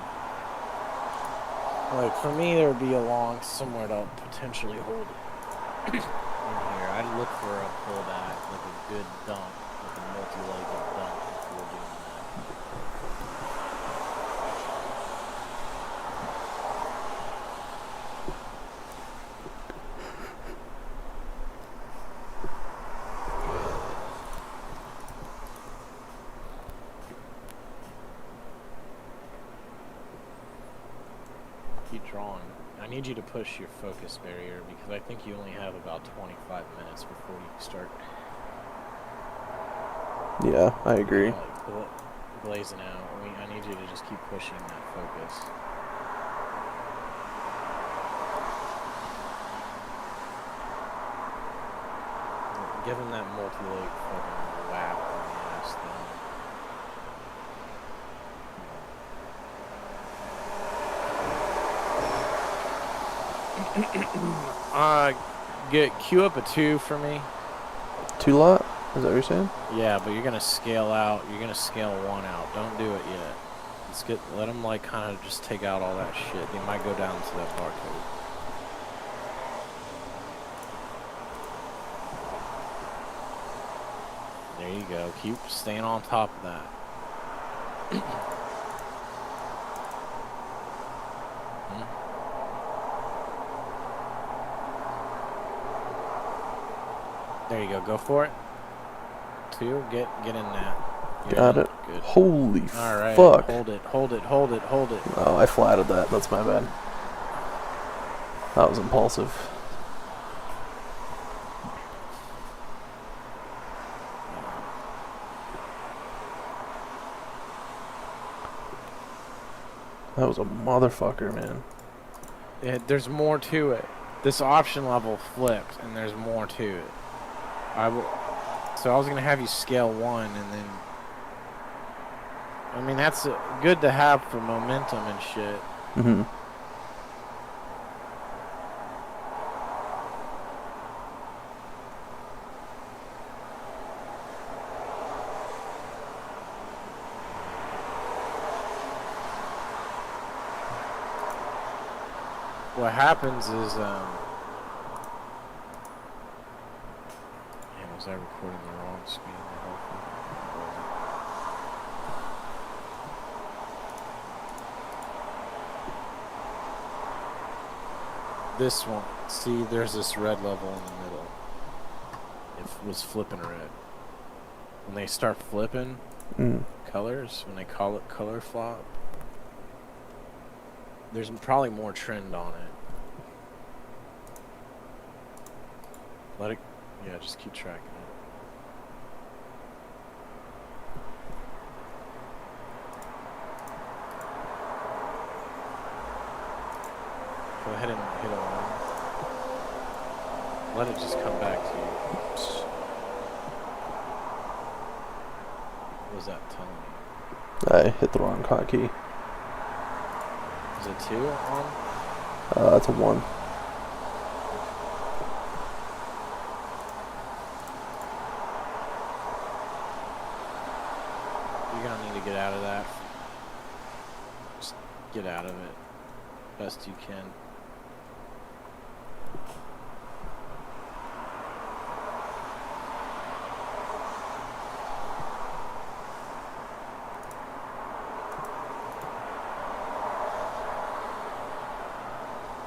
Like, for me, there would be a long somewhere to potentially hold it in here. I'd look for a pullback, like a good dump, like a multi-legged dump before doing that. Keep drawing. I need you to push your focus barrier because I think you only have about 25 minutes before you start Yeah, I agree. blazing out. I need you to just keep pushing that focus. Give him that multi-leg fucking whap on the ass then. Get queue up a 2 for me. 2 lot? Is that what you're saying? Yeah, but you're gonna scale out. You're gonna scale 1 out. Don't do it yet. Let them like kind of just take out all that shit. They might go down to that barcode. There you go. Keep staying on top of that. There you go. Go for it. 2. Get in that. Got it. Good. Holy All right. fuck. Hold it. Hold it. Hold it. Hold it. Oh, I flatted that. That's my bad. That was impulsive. That was a motherfucker, man. There's more to it. This option level flipped, and there's more to it. So I was gonna have you scale 1, and then. I mean, that's good to have for momentum and shit. Mm-hmm. What happens is, man, was I recording the wrong screen? This one. See, there's this red level in the middle. It was flipping red. When they start flipping colors, when they call it color flop, there's probably more trend on it. Let it, yeah, just keep tracking it. Go ahead and hit a line. Let it just come back to you. What was that telling me? I hit the wrong hotkey. Is it 2 on? That's a 1. You're gonna need to get out of that. Just get out of it best you can.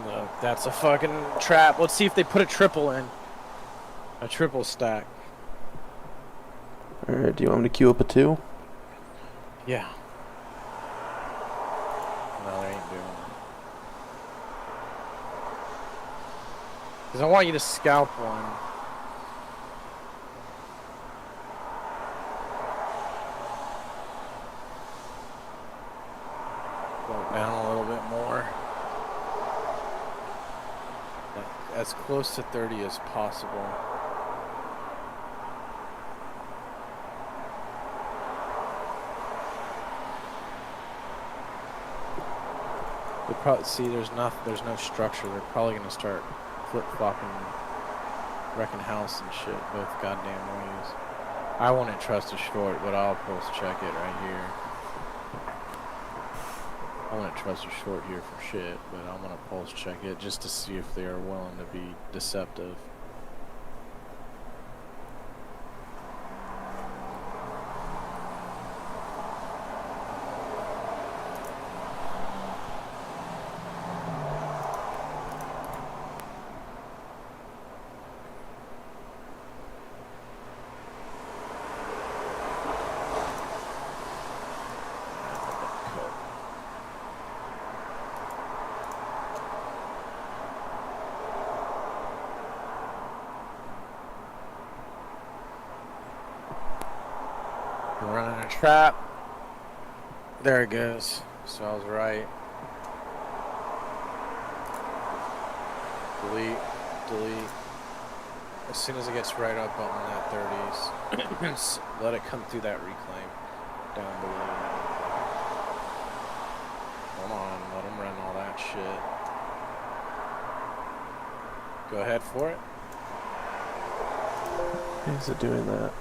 Look, that's a fucking trap. Let's see if they put a triple in. A triple stack. Alright, do you want me to queue up a 2? Yeah. No, they ain't doing it. Because I want you to scalp one. Go down a little bit more. As close to 30 as possible. They probably see there's no structure. They're probably gonna start flip-flopping, wrecking house and shit both goddamn ways. I wouldn't trust a short, but I'll pulse check it right here. I wouldn't trust a short here for shit, but I'm gonna pulse check it just to see if they are willing to be deceptive. We're running a trap. There it goes. So I was right. Delete, delete. As soon as it gets right up on that 30s, let it come through that reclaim down below. Hold on, let them run all that shit. Go ahead for it. Why is it doing that?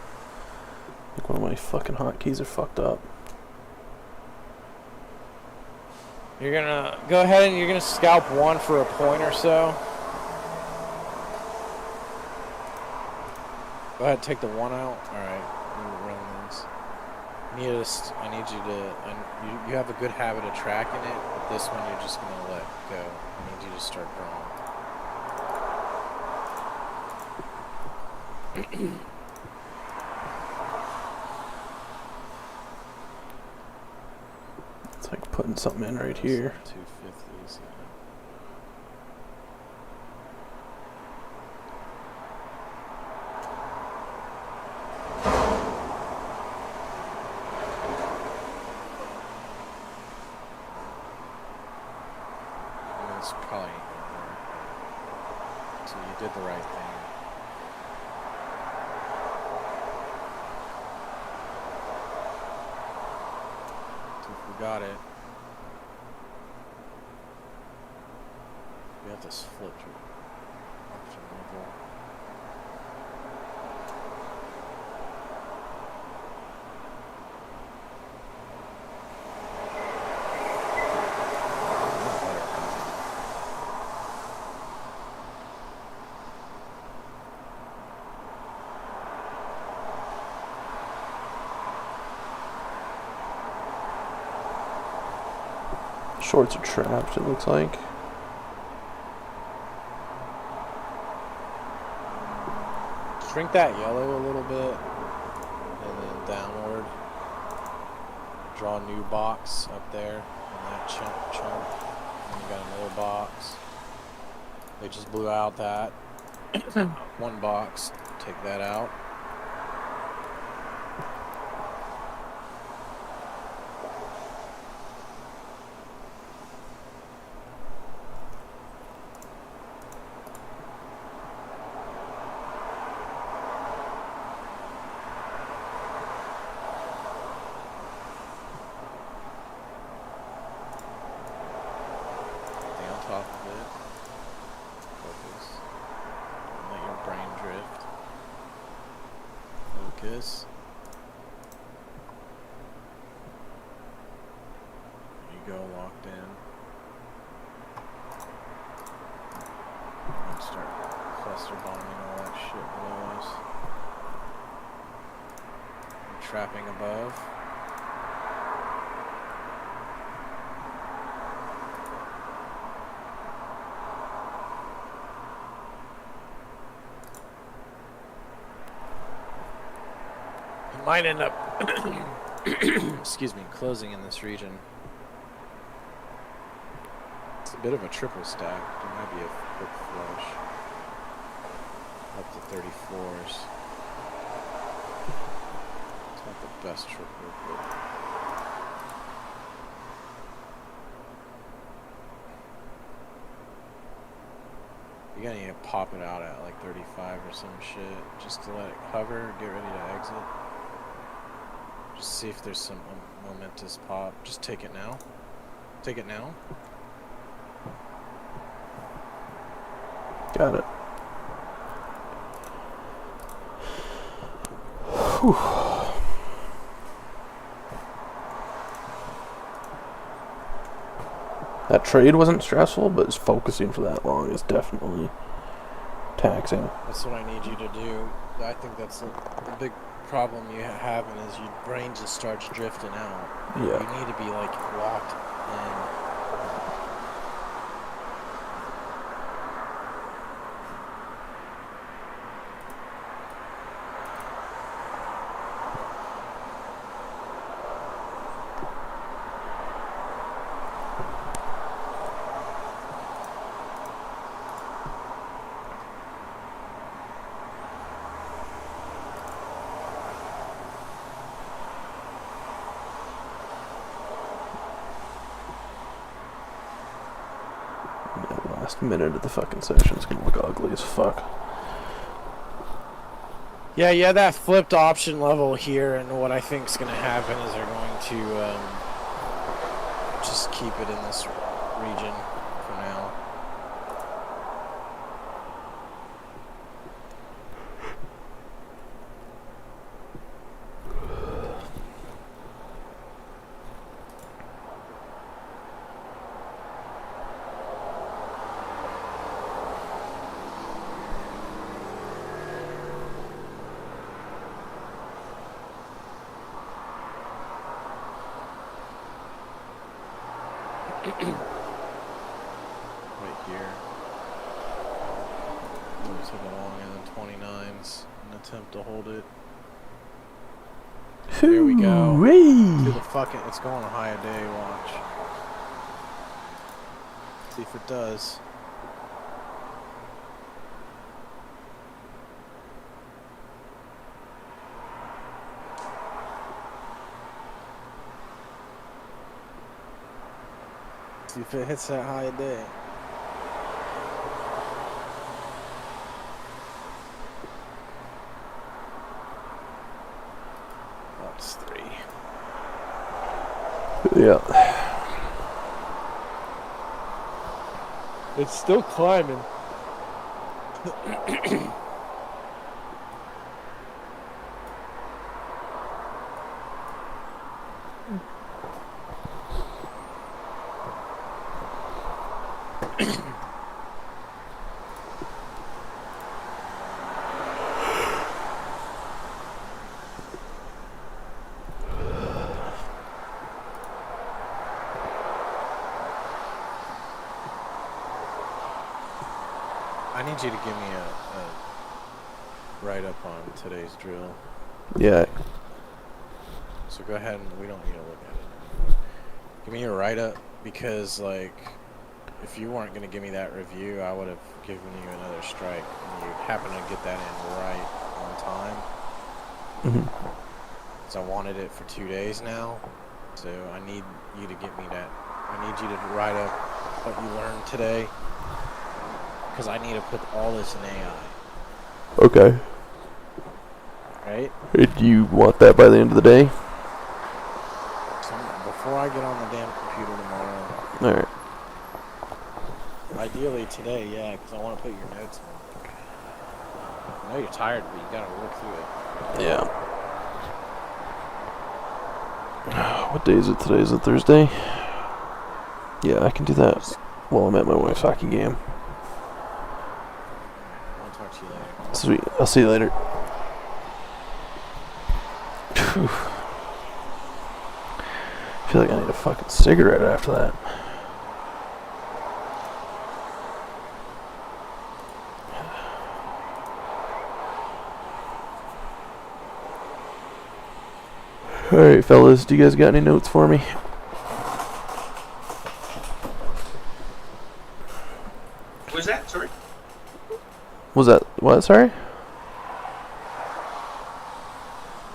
Like one of my fucking hotkeys are fucked up. You're gonna go ahead and you're gonna scalp one for a point or so. Go ahead, take the 1 out. All right, run this. I need you to. You have a good habit of tracking it, but this one you're just gonna let go. I need you to start drawing. It's like putting something in right here. 250s. It's probably ain't gonna work. So you did the right thing. So if we got it, we have this flip to option level. Shorts are trapped, it looks like. Shrink that yellow a little bit, and then downward. Draw a new box up there in that chunk. And you got another box. They just blew out that one box. Take that out. Top of it. Focus. Don't let your brain drift. Focus. There you go, locked in. And start cluster bombing all that shit below us. And trapping above. Might end up, excuse me, closing in this region. It's a bit of a triple stack. There might be a quick flush. Up to 34s. It's not the best triple, but you're gonna need to pop it out at like 35 or some shit, just to let it hover, get ready to exit. Just see if there's some momentous pop. Just take it now. Take it now. Got it. Whew. That trade wasn't stressful, but focusing for that long is definitely taxing. That's what I need you to do. I think that's the big problem you having is your brain just starts drifting out. Yeah. You need to be like locked in. Last minute of the fucking session is gonna look ugly as fuck. Yeah, that flipped option level here, and what I think is going to happen is they're going to just keep it in this region for now. Right here. Those are the long and the 29s. An attempt to hold it. Here we go. To the fucking. It's going a high a day. Watch. See if it does. See if it hits that high a day. That's 3. Yeah. It's still climbing. I need you to give me a write-up on today's drill. Yeah. So go ahead and we don't need to look at it. Give me your write-up because, like, if you weren't going to give me that review, I would have given you another strike. And you happen to get that in right on time. Mhm. Because I wanted it for 2 days now. So I need you to get me that. I need you to write up what you learned today. Because I need to put all this in AI. Okay. Right? Do you want that by the end of the day? Before I get on the damn computer tomorrow. Alright. Ideally today, yeah, because I want to put your notes in. I know you're tired, but you gotta work through it. Yeah. What day is it today? Is it Thursday? Yeah, I can do that while I'm at my wife's hockey game. I'll talk to you later. Sweet. I'll see you later. Phew. I feel like I need a fucking cigarette after that. Alright, fellas, do you guys got any notes for me? What was that? Sorry? Was that what? Sorry?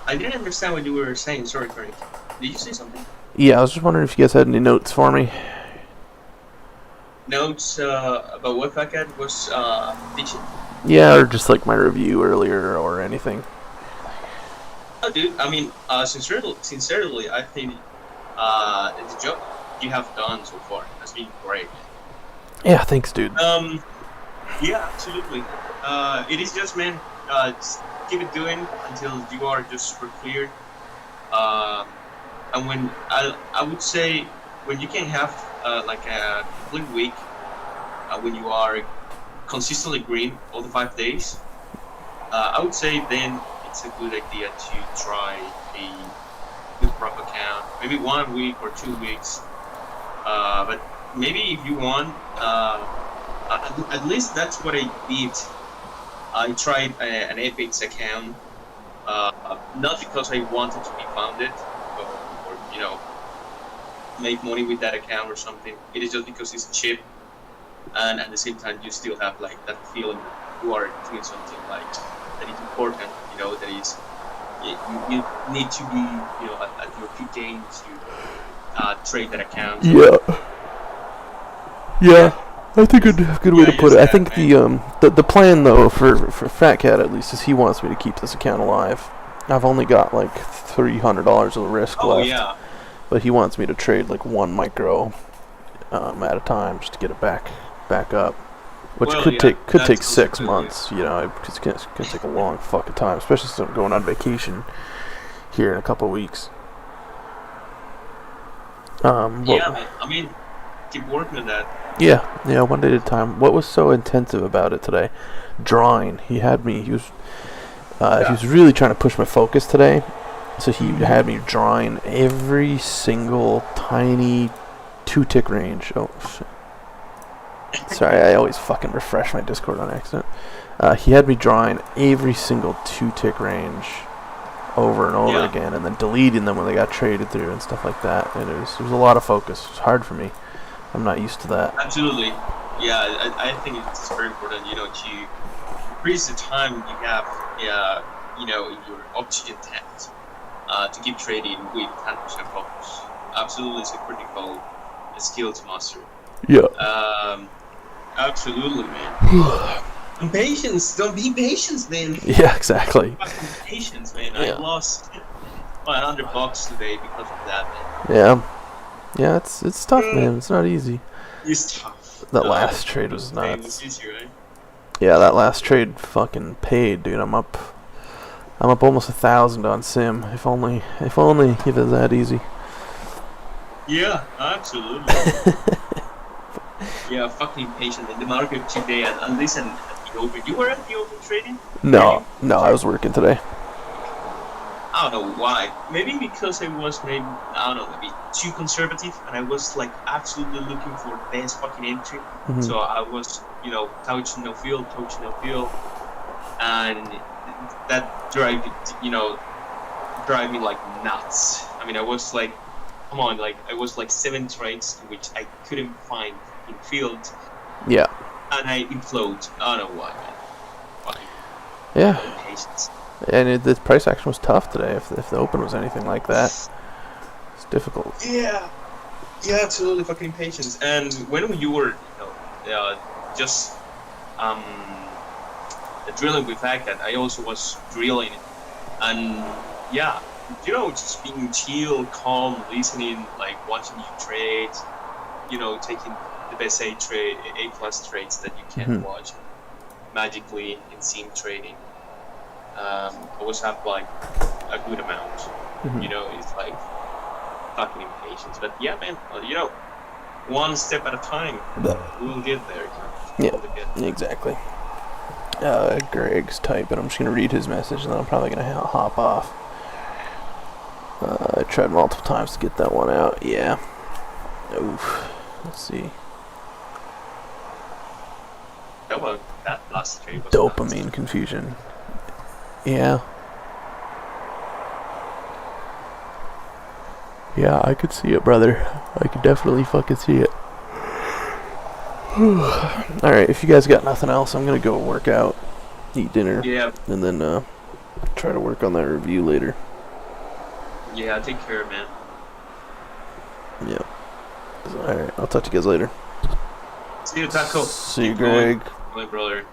I didn't understand what you were saying. Sorry, Craig. Did you say something? Yeah, I was just wondering if you guys had any notes for me. Notes about what Fatcat was teaching? Yeah, or just like my review earlier or anything. Oh, dude. I mean, sincerely, I think the job you have done so far has been great. Yeah, thanks, dude. Yeah, absolutely. It is just, man, just keep it doing until you are just super clear. And when I would say when you can have like a complete week when you are consistently green all the 5 days, I would say then it's a good idea to try a good prop account, maybe 1 week or 2 weeks. But maybe if you want, at least that's what I did. I tried an Apex account, not because I wanted to be founded or you know make money with that account or something. It is just because it's cheap, and at the same time you still have like that feeling that you are doing something like that is important. You know, that is you need to be at your peak game to trade that account. Yeah, I think a good way to put it. I that, think the plan though for Fat Cat at least is he wants me to keep this account alive. I've only got like $300 of risk left. Yeah. But he wants me to trade like 1 micro at a time just to get it back up, which could take 6 months. You know, it's gonna take a long fucking time, especially since I'm going on vacation here in a couple of weeks. I mean, keep working on that. Yeah, 1 day at a time. What was so intensive about it today? Drawing. He was really trying to push my focus today. So he had me drawing every single tiny 2-tick range. Oh, shit. Sorry, I always fucking refresh my Discord on accident. He had me drawing every single 2-tick range over and over again, and then deleting them when they got traded through and stuff like that. And it was a lot of focus. It was hard for me. I'm not used to that. Absolutely. Yeah, I think it's very important, to increase the time you have, in your oxygen tanks. To keep trading with 100% focus. Absolutely, it's a critical skill to master. Yeah. Absolutely, man. And patience. Don't be patient, man. Yeah, exactly. Patience, man. Yeah. I lost $100 today because of that, man. Yeah, it's tough, man. It's not easy. It's tough. That last trade was It nuts. was easy, right? Yeah, that last trade fucking paid, dude. I'm up almost 1,000 on Sim. If only it was that easy. Yeah, absolutely. Yeah, fucking patient in the market today, and listen, at the open. You were at the open trading? No, I was working today. I don't know why. Maybe because I was maybe too conservative, and I was like absolutely looking for the best fucking entry. Mm-hmm. So I was, touch no field, and that drive me like nuts. I mean, I was like, come on, like I was like 7 trades which I couldn't find in field, Yeah. and I implode. I don't know why, man. Fucking Yeah. patience. And the price action was tough today. If the open was anything like that, it's difficult. Yeah, absolutely fucking patience. And when you were, just drilling with ACAT, I also was drilling, and yeah, just being chill, calm, listening, like watching you trade, taking the best A plus trades that you can watch magically in sim trading. I always have like a good amount. It's like fucking impatience. But yeah, man, one step at a time, we'll get there. Yeah, exactly. Greg's typing. I'm just gonna read his message, and then I'm probably gonna hop off. I tried multiple times to get that one out. Yeah. Oof. Let's see. Well, that last trade was Dopamine nuts. confusion. Yeah. Yeah, I could see it, brother. I could definitely fucking see it. Alright, if you guys got nothing else, I'm gonna go work out, eat dinner, Yeah, and then try to work on that review later. take care, man. Yeah. Alright, I'll talk to you guys later. See you, Taco. See you, Keep going. Greg. My brother.